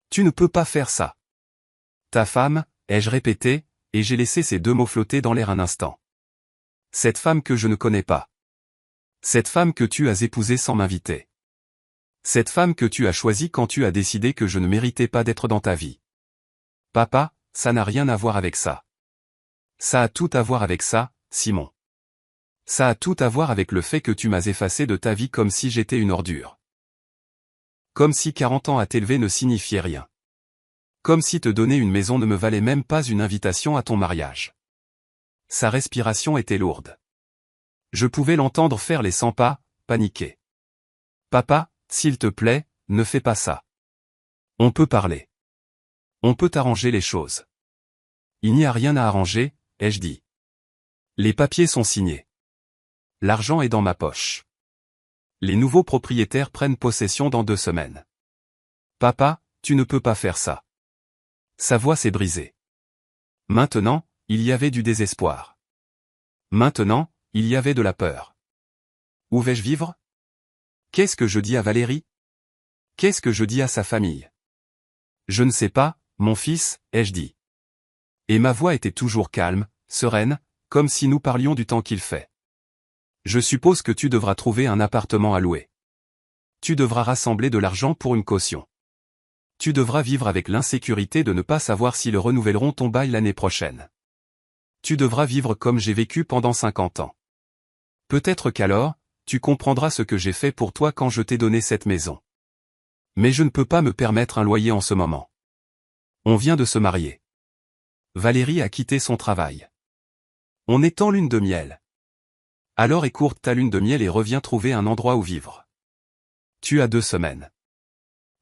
Tu ne peux pas faire ça. Ta femme, ai-je répété, et j'ai laissé ces 2 mots flotter dans l'air un instant. Cette femme que je ne connais pas. Cette femme que tu as épousée sans m'inviter. Cette femme que tu as choisie quand tu as décidé que je ne méritais pas d'être dans ta vie. Papa, ça n'a rien à voir avec ça. Ça a tout à voir avec ça, Simon. Ça a tout à voir avec le fait que tu m'as effacé de ta vie comme si j'étais une ordure. Comme si 40 ans à t'élever ne signifiait rien. Comme si te donner une maison ne me valait même pas une invitation à ton mariage. Sa respiration était lourde. Je pouvais l'entendre faire les 100 pas, paniquer. Papa, s'il te plaît, ne fais pas ça. On peut parler. On peut arranger les choses. Il n'y a rien à arranger, ai-je dit. Les papiers sont signés. L'argent est dans ma poche. Les nouveaux propriétaires prennent possession dans 2 semaines. Papa, tu ne peux pas faire ça. Sa voix s'est brisée. Maintenant, il y avait du désespoir. Maintenant, il y avait de la peur. Où vais-je vivre? Qu'est-ce que je dis à Valérie? Qu'est-ce que je dis à sa famille? Je ne sais pas, mon fils, ai-je dit. Et ma voix était toujours calme, sereine, comme si nous parlions du temps qu'il fait. Je suppose que tu devras trouver un appartement à louer. Tu devras rassembler de l'argent pour une caution. Tu devras vivre avec l'insécurité de ne pas savoir s'ils renouvelleront ton bail l'année prochaine. Tu devras vivre comme j'ai vécu pendant 50 ans. Peut-être qu'alors, tu comprendras ce que j'ai fait pour toi quand je t'ai donné cette maison. Mais je ne peux pas me permettre un loyer en ce moment. On vient de se marier. Valérie a quitté son travail. On est en lune de miel. Alors écourte ta lune de miel et reviens trouver un endroit où vivre. Tu as 2 semaines.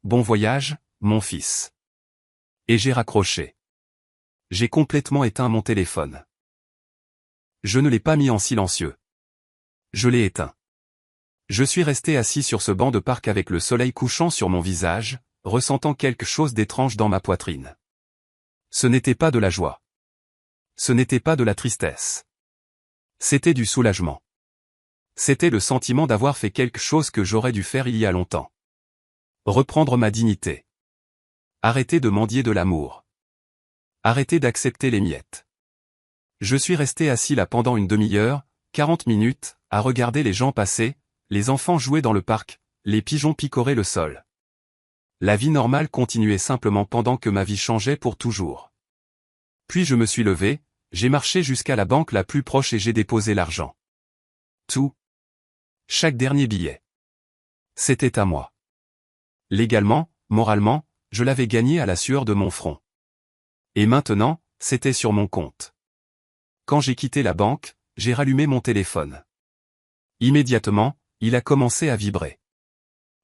Bon voyage, mon fils. Et j'ai raccroché. J'ai complètement éteint mon téléphone. Je ne l'ai pas mis en silencieux. Je l'ai éteint. Je suis resté assis sur ce banc de parc avec le soleil couchant sur mon visage, ressentant quelque chose d'étrange dans ma poitrine. Ce n'était pas de la joie. Ce n'était pas de la tristesse. C'était du soulagement. C'était le sentiment d'avoir fait quelque chose que j'aurais dû faire il y a longtemps. Reprendre ma dignité. Arrêter de mendier de l'amour. Arrêter d'accepter les miettes. Je suis resté assis là pendant une demi-heure, 40 minutes, à regarder les gens passer, les enfants jouer dans le parc, les pigeons picorer le sol. La vie normale continuait simplement pendant que ma vie changeait pour toujours. Puis je me suis levé, j'ai marché jusqu'à la banque la plus proche et j'ai déposé l'argent. Tout. Chaque dernier billet. C'était à moi. Légalement, moralement, je l'avais gagné à la sueur de mon front. Et maintenant, c'était sur mon compte. Quand j'ai quitté la banque, j'ai rallumé mon téléphone. Immédiatement, il a commencé à vibrer.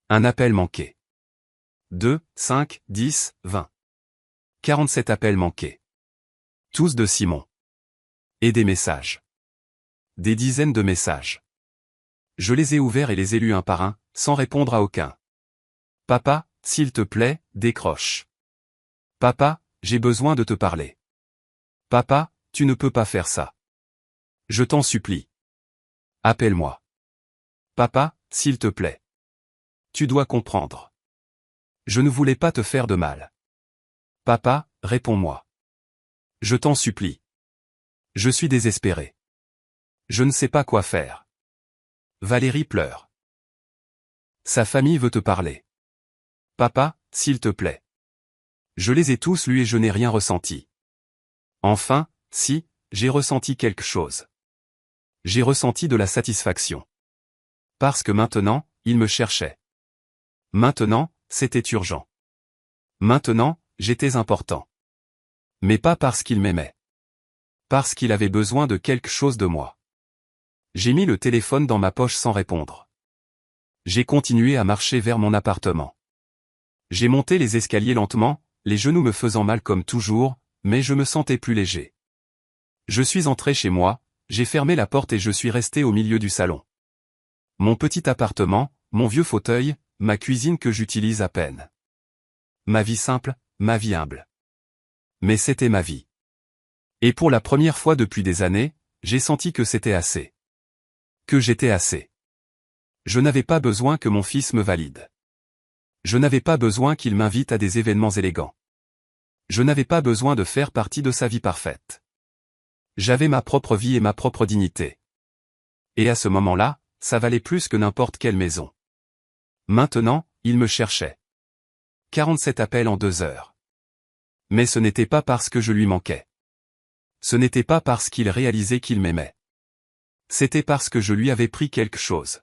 Un appel manqué. 2, 5, 10, 20. 47 appels manqués. Tous de Simon. Et des messages. Des dizaines de messages. Je les ai ouverts et les ai lus un par un, sans répondre à aucun. Papa, s'il te plaît, décroche. Papa, j'ai besoin de te parler. Papa, tu ne peux pas faire ça. Je t'en supplie. Appelle-moi. Papa, s'il te plaît. Tu dois comprendre. Je ne voulais pas te faire de mal. Papa, réponds-moi. Je t'en supplie. Je suis désespéré. Je ne sais pas quoi faire. Valérie pleure. Sa famille veut te parler. Papa, s'il te plaît. Je les ai tous lus et je n'ai rien ressenti. Enfin, si, j'ai ressenti quelque chose. J'ai ressenti de la satisfaction. Parce que maintenant, il me cherchait. Maintenant, c'était urgent. Maintenant, j'étais important. Mais pas parce qu'il m'aimait. Parce qu'il avait besoin de quelque chose de moi. J'ai mis le téléphone dans ma poche sans répondre. J'ai continué à marcher vers mon appartement. J'ai monté les escaliers lentement, les genoux me faisant mal comme toujours, mais je me sentais plus léger. Je suis entré chez moi, j'ai fermé la porte et je suis resté au milieu du salon. Mon petit appartement, mon vieux fauteuil, ma cuisine que j'utilise à peine. Ma vie simple, ma vie humble. Mais c'était ma vie. Et pour la première fois depuis des années, j'ai senti que c'était assez. Que j'étais assez. Je n'avais pas besoin que mon fils me valide. Je n'avais pas besoin qu'il m'invite à des événements élégants. Je n'avais pas besoin de faire partie de sa vie parfaite. J'avais ma propre vie et ma propre dignité. Et à ce moment-là, ça valait plus que n'importe quelle maison. Maintenant, il me cherchait. 47 appels en 2 heures. Mais ce n'était pas parce que je lui manquais. Ce n'était pas parce qu'il réalisait qu'il m'aimait. C'était parce que je lui avais pris quelque chose.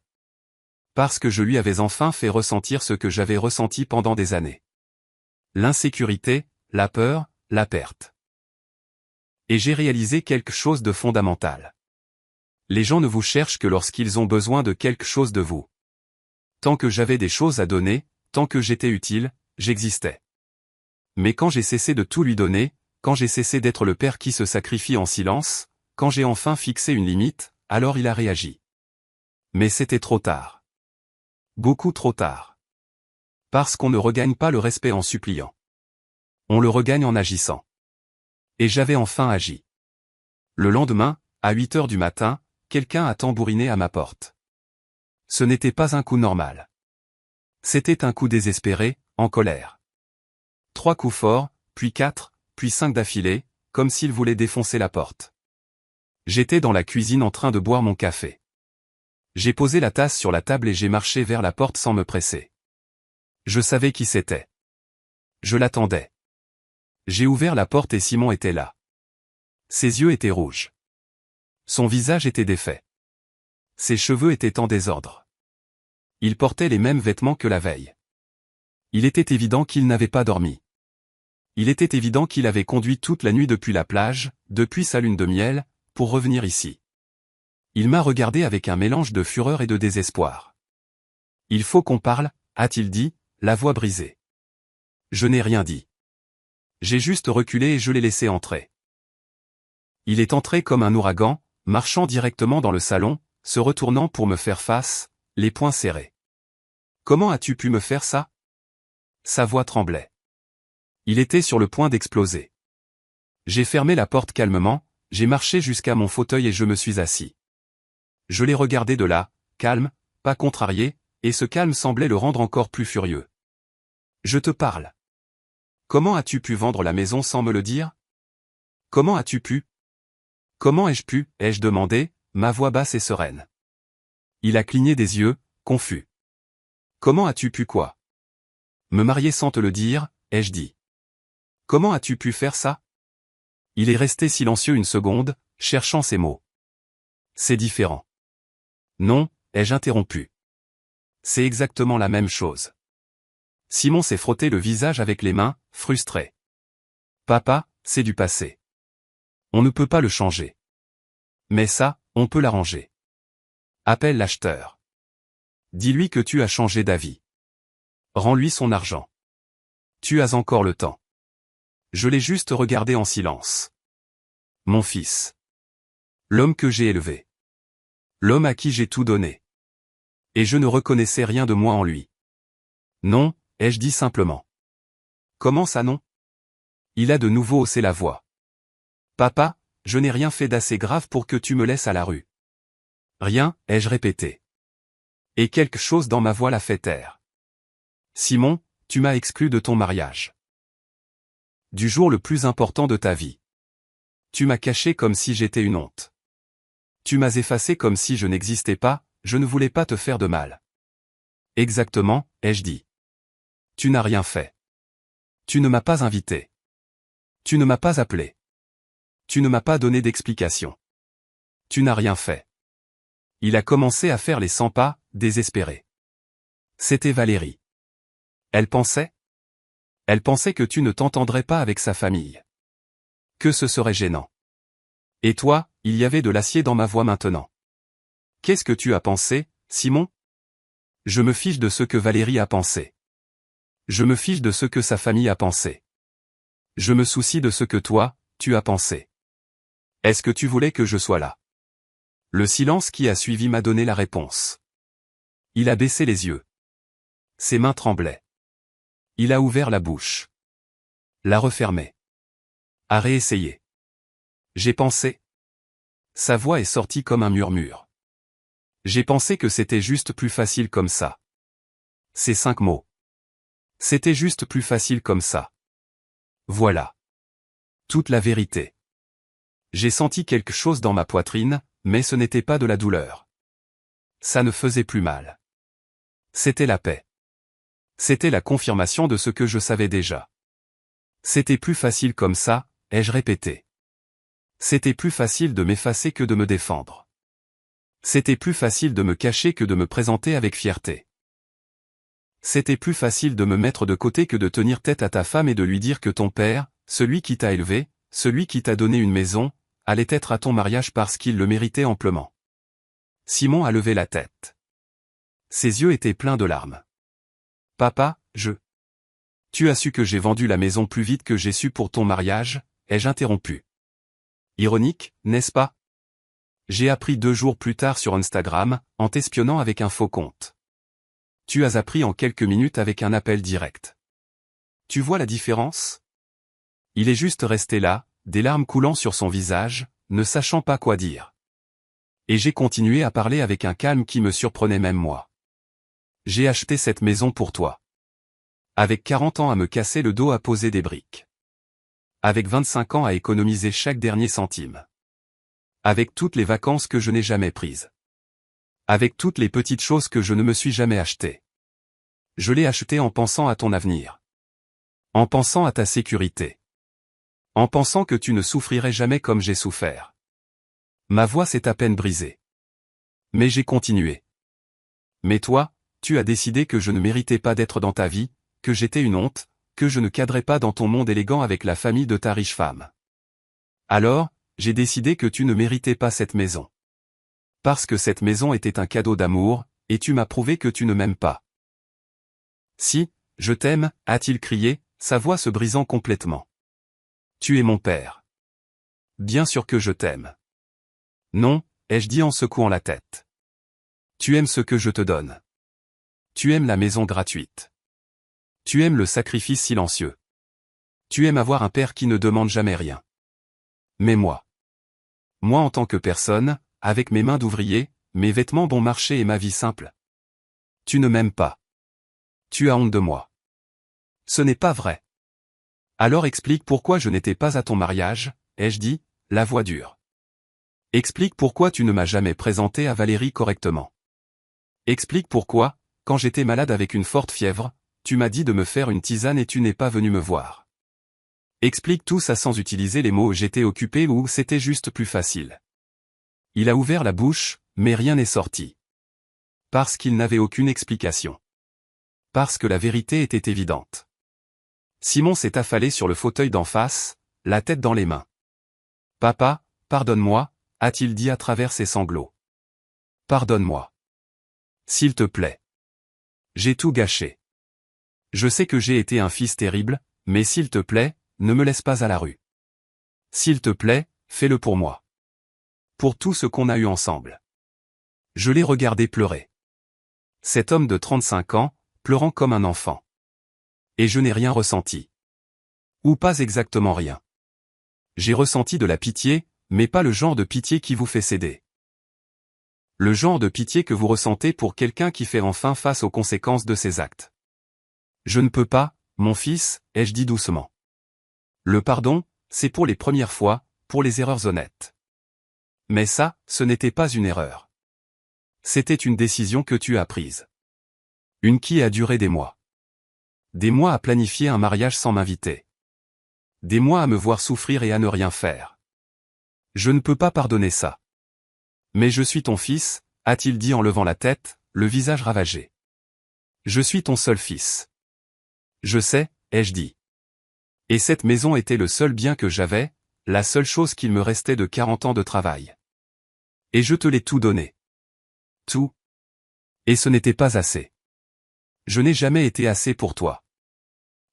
Parce que je lui avais enfin fait ressentir ce que j'avais ressenti pendant des années. L'insécurité, la peur, la perte. Et j'ai réalisé quelque chose de fondamental. Les gens ne vous cherchent que lorsqu'ils ont besoin de quelque chose de vous. Tant que j'avais des choses à donner, tant que j'étais utile, j'existais. Mais quand j'ai cessé de tout lui donner, quand j'ai cessé d'être le père qui se sacrifie en silence, quand j'ai enfin fixé une limite, alors il a réagi. Mais c'était trop tard. Beaucoup trop tard. Parce qu'on ne regagne pas le respect en suppliant. On le regagne en agissant. Et j'avais enfin agi. Le lendemain, à 8 heures du matin, quelqu'un a tambouriné à ma porte. Ce n'était pas un coup normal. C'était un coup désespéré, en colère. 3 coups forts, puis 4, puis 5 d'affilée, comme s'il voulait défoncer la porte. J'étais dans la cuisine en train de boire mon café. J'ai posé la tasse sur la table et j'ai marché vers la porte sans me presser. Je savais qui c'était. Je l'attendais. J'ai ouvert la porte et Simon était là. Ses yeux étaient rouges. Son visage était défait. Ses cheveux étaient en désordre. Il portait les mêmes vêtements que la veille. Il était évident qu'il n'avait pas dormi. Il était évident qu'il avait conduit toute la nuit depuis la plage, depuis sa lune de miel, pour revenir ici. Il m'a regardé avec un mélange de fureur et de désespoir. « Il faut qu'on parle », a-t-il dit, la voix brisée. Je n'ai rien dit. J'ai juste reculé et je l'ai laissé entrer. Il est entré comme un ouragan, marchant directement dans le salon, se retournant pour me faire face, les poings serrés. « Comment as-tu pu me faire ça ? Sa voix tremblait. Il était sur le point d'exploser. J'ai fermé la porte calmement, j'ai marché jusqu'à mon fauteuil et je me suis assis. Je l'ai regardé de là, calme, pas contrarié, et ce calme semblait le rendre encore plus furieux. Je te parle. Comment as-tu pu vendre la maison sans me le dire? Comment as-tu pu? Comment ai-je pu, ai-je demandé, ma voix basse et sereine. Il a cligné des yeux, confus. Comment as-tu pu quoi? Me marier sans te le dire, ai-je dit. Comment as-tu pu faire ça? Il est resté silencieux une seconde, cherchant ses mots. C'est différent. Non, ai-je interrompu. C'est exactement la même chose. Simon s'est frotté le visage avec les mains, frustré. Papa, c'est du passé. On ne peut pas le changer. Mais ça, on peut l'arranger. Appelle l'acheteur. Dis-lui que tu as changé d'avis. Rends-lui son argent. Tu as encore le temps. Je l'ai juste regardé en silence. Mon fils. L'homme que j'ai élevé. L'homme à qui j'ai tout donné. Et je ne reconnaissais rien de moi en lui. Non, ai-je dit simplement. Comment ça non? Il a de nouveau haussé la voix. Papa, je n'ai rien fait d'assez grave pour que tu me laisses à la rue. Rien, ai-je répété. Et quelque chose dans ma voix l'a fait taire. Simon, tu m'as exclu de ton mariage. Du jour le plus important de ta vie. Tu m'as caché comme si j'étais une honte. Tu m'as effacé comme si je n'existais pas, je ne voulais pas te faire de mal. Exactement, ai-je dit. Tu n'as rien fait. Tu ne m'as pas invité. Tu ne m'as pas appelé. Tu ne m'as pas donné d'explication. Tu n'as rien fait. Il a commencé à faire les 100 pas, désespéré. C'était Valérie. Elle pensait que tu ne t'entendrais pas avec sa famille. Que ce serait gênant. Et toi, il y avait de l'acier dans ma voix maintenant. Qu'est-ce que tu as pensé, Simon? Je me fiche de ce que Valérie a pensé. Je me fiche de ce que sa famille a pensé. Je me soucie de ce que toi, tu as pensé. Est-ce que tu voulais que je sois là? Le silence qui a suivi m'a donné la réponse. Il a baissé les yeux. Ses mains tremblaient. Il a ouvert la bouche. L'a refermée. A réessayé. J'ai pensé. Sa voix est sortie comme un murmure. J'ai pensé que c'était juste plus facile comme ça. Ces 5 mots. C'était juste plus facile comme ça. Voilà. Toute la vérité. J'ai senti quelque chose dans ma poitrine, mais ce n'était pas de la douleur. Ça ne faisait plus mal. C'était la paix. C'était la confirmation de ce que je savais déjà. C'était plus facile comme ça, ai-je répété. C'était plus facile de m'effacer que de me défendre. C'était plus facile de me cacher que de me présenter avec fierté. C'était plus facile de me mettre de côté que de tenir tête à ta femme et de lui dire que ton père, celui qui t'a élevé, celui qui t'a donné une maison, allait être à ton mariage parce qu'il le méritait amplement. Simon a levé la tête. Ses yeux étaient pleins de larmes. Papa, Tu as su que j'ai vendu la maison plus vite que j'ai su pour ton mariage, ai-je interrompu. Ironique, n'est-ce pas? J'ai appris 2 jours plus tard sur Instagram, en t'espionnant avec un faux compte. Tu as appris en quelques minutes avec un appel direct. Tu vois la différence? Il est juste resté là, des larmes coulant sur son visage, ne sachant pas quoi dire. Et j'ai continué à parler avec un calme qui me surprenait même moi. J'ai acheté cette maison pour toi. Avec 40 ans à me casser le dos à poser des briques. Avec 25 ans à économiser chaque dernier centime. Avec toutes les vacances que je n'ai jamais prises. Avec toutes les petites choses que je ne me suis jamais achetées. Je l'ai acheté en pensant à ton avenir. En pensant à ta sécurité. En pensant que tu ne souffrirais jamais comme j'ai souffert. Ma voix s'est à peine brisée. Mais j'ai continué. Mais toi, tu as décidé que je ne méritais pas d'être dans ta vie, que j'étais une honte, que je ne cadrais pas dans ton monde élégant avec la famille de ta riche femme. Alors, j'ai décidé que tu ne méritais pas cette maison. Parce que cette maison était un cadeau d'amour, et tu m'as prouvé que tu ne m'aimes pas. Si, je t'aime, a-t-il crié, sa voix se brisant complètement. Tu es mon père. Bien sûr que je t'aime. Non, ai-je dit en secouant la tête. Tu aimes ce que je te donne. Tu aimes la maison gratuite. Tu aimes le sacrifice silencieux. Tu aimes avoir un père qui ne demande jamais rien. Mais moi en tant que personne, avec mes mains d'ouvrier, mes vêtements bon marché et ma vie simple. Tu ne m'aimes pas. Tu as honte de moi. Ce n'est pas vrai. Alors explique pourquoi je n'étais pas à ton mariage, ai-je dit, la voix dure. Explique pourquoi tu ne m'as jamais présenté à Valérie correctement. Explique pourquoi, quand j'étais malade avec une forte fièvre, tu m'as dit de me faire une tisane et tu n'es pas venu me voir. Explique tout ça sans utiliser les mots « j'étais occupé » ou « c'était juste plus facile ». Il a ouvert la bouche, mais rien n'est sorti. Parce qu'il n'avait aucune explication. Parce que la vérité était évidente. Simon s'est affalé sur le fauteuil d'en face, la tête dans les mains. « Papa, pardonne-moi », a-t-il dit à travers ses sanglots. « Pardonne-moi. S'il te plaît. J'ai tout gâché. Je sais que j'ai été un fils terrible, mais s'il te plaît, ne me laisse pas à la rue. S'il te plaît, fais-le pour moi. Pour tout ce qu'on a eu ensemble. » Je l'ai regardé pleurer. Cet homme de 35 ans, pleurant comme un enfant. Et je n'ai rien ressenti. Ou pas exactement rien. J'ai ressenti de la pitié, mais pas le genre de pitié qui vous fait céder. Le genre de pitié que vous ressentez pour quelqu'un qui fait enfin face aux conséquences de ses actes. Je ne peux pas, mon fils, ai-je dit doucement. Le pardon, c'est pour les premières fois, pour les erreurs honnêtes. Mais ça, ce n'était pas une erreur. C'était une décision que tu as prise. Une qui a duré des mois. Des mois à planifier un mariage sans m'inviter. Des mois à me voir souffrir et à ne rien faire. Je ne peux pas pardonner ça. Mais je suis ton fils, a-t-il dit en levant la tête, le visage ravagé. Je suis ton seul fils. Je sais, ai-je dit. Et cette maison était le seul bien que j'avais, la seule chose qu'il me restait de 40 ans de travail. Et je te l'ai tout donné. Tout. Et ce n'était pas assez. Je n'ai jamais été assez pour toi.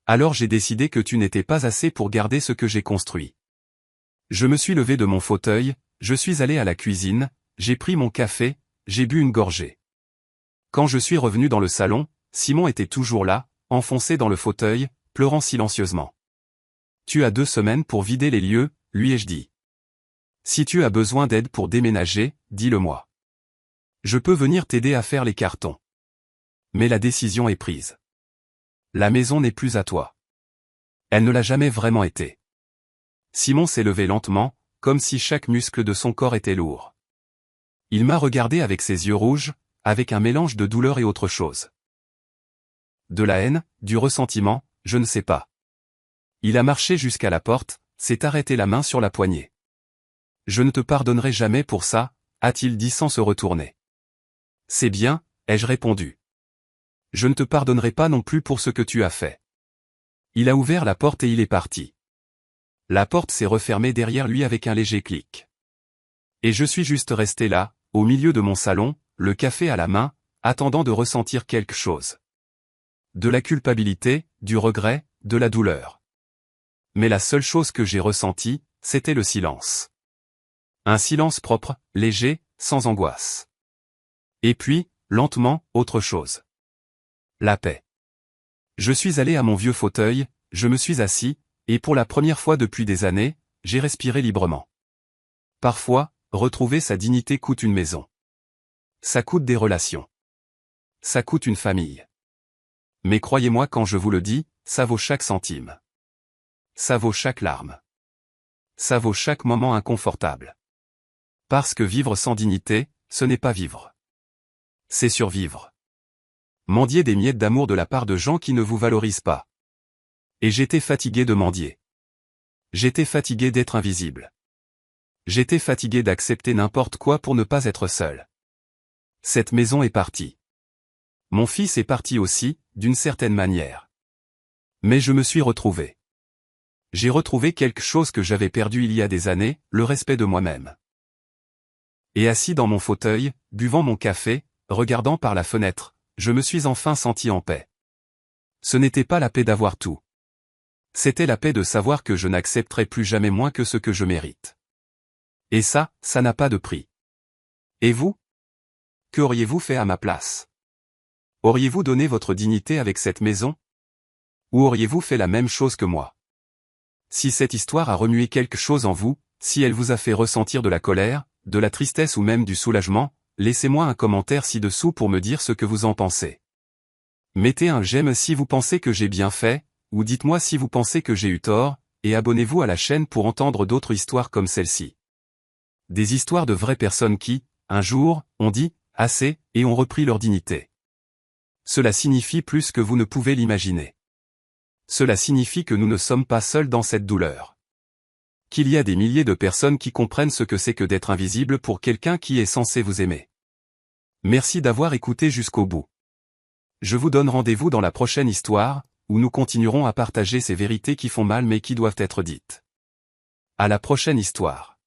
Alors j'ai décidé que tu n'étais pas assez pour garder ce que j'ai construit. Je me suis levé de mon fauteuil, je suis allé à la cuisine, j'ai pris mon café, j'ai bu une gorgée. Quand je suis revenu dans le salon, Simon était toujours là, enfoncé dans le fauteuil, pleurant silencieusement. Tu as 2 semaines pour vider les lieux, lui ai-je dit. Si tu as besoin d'aide pour déménager, dis-le-moi. Je peux venir t'aider à faire les cartons. Mais la décision est prise. La maison n'est plus à toi. Elle ne l'a jamais vraiment été. Simon s'est levé lentement, comme si chaque muscle de son corps était lourd. Il m'a regardé avec ses yeux rouges, avec un mélange de douleur et autre chose. De la haine, du ressentiment, je ne sais pas. Il a marché jusqu'à la porte, s'est arrêté la main sur la poignée. Je ne te pardonnerai jamais pour ça, a-t-il dit sans se retourner. C'est bien, ai-je répondu. Je ne te pardonnerai pas non plus pour ce que tu as fait. Il a ouvert la porte et il est parti. La porte s'est refermée derrière lui avec un léger clic. Et je suis juste resté là, au milieu de mon salon, le café à la main, attendant de ressentir quelque chose. De la culpabilité, du regret, de la douleur. Mais la seule chose que j'ai ressentie, c'était le silence. Un silence propre, léger, sans angoisse. Et puis, lentement, autre chose. La paix. Je suis allé à mon vieux fauteuil, je me suis assis, et pour la première fois depuis des années, j'ai respiré librement. Parfois, retrouver sa dignité coûte une maison. Ça coûte des relations. Ça coûte une famille. Mais croyez-moi quand je vous le dis, ça vaut chaque centime. Ça vaut chaque larme. Ça vaut chaque moment inconfortable. Parce que vivre sans dignité, ce n'est pas vivre. C'est survivre. Mendier des miettes d'amour de la part de gens qui ne vous valorisent pas. Et j'étais fatigué de mendier. J'étais fatigué d'être invisible. J'étais fatigué d'accepter n'importe quoi pour ne pas être seul. Cette maison est partie. Mon fils est parti aussi, d'une certaine manière. Mais je me suis retrouvé. J'ai retrouvé quelque chose que j'avais perdu il y a des années, le respect de moi-même. Et assis dans mon fauteuil, buvant mon café, regardant par la fenêtre, je me suis enfin senti en paix. Ce n'était pas la paix d'avoir tout. C'était la paix de savoir que je n'accepterai plus jamais moins que ce que je mérite. Et ça n'a pas de prix. Et vous? Qu'auriez-vous fait à ma place? Auriez-vous donné votre dignité avec cette maison? Ou auriez-vous fait la même chose que moi? Si cette histoire a remué quelque chose en vous, si elle vous a fait ressentir de la colère, de la tristesse ou même du soulagement, laissez-moi un commentaire ci-dessous pour me dire ce que vous en pensez. Mettez un j'aime si vous pensez que j'ai bien fait, ou dites-moi si vous pensez que j'ai eu tort, et abonnez-vous à la chaîne pour entendre d'autres histoires comme celle-ci. Des histoires de vraies personnes qui, un jour, ont dit « assez » et ont repris leur dignité. Cela signifie plus que vous ne pouvez l'imaginer. Cela signifie que nous ne sommes pas seuls dans cette douleur. Qu'il y a des milliers de personnes qui comprennent ce que c'est que d'être invisible pour quelqu'un qui est censé vous aimer. Merci d'avoir écouté jusqu'au bout. Je vous donne rendez-vous dans la prochaine histoire, où nous continuerons à partager ces vérités qui font mal mais qui doivent être dites. À la prochaine histoire.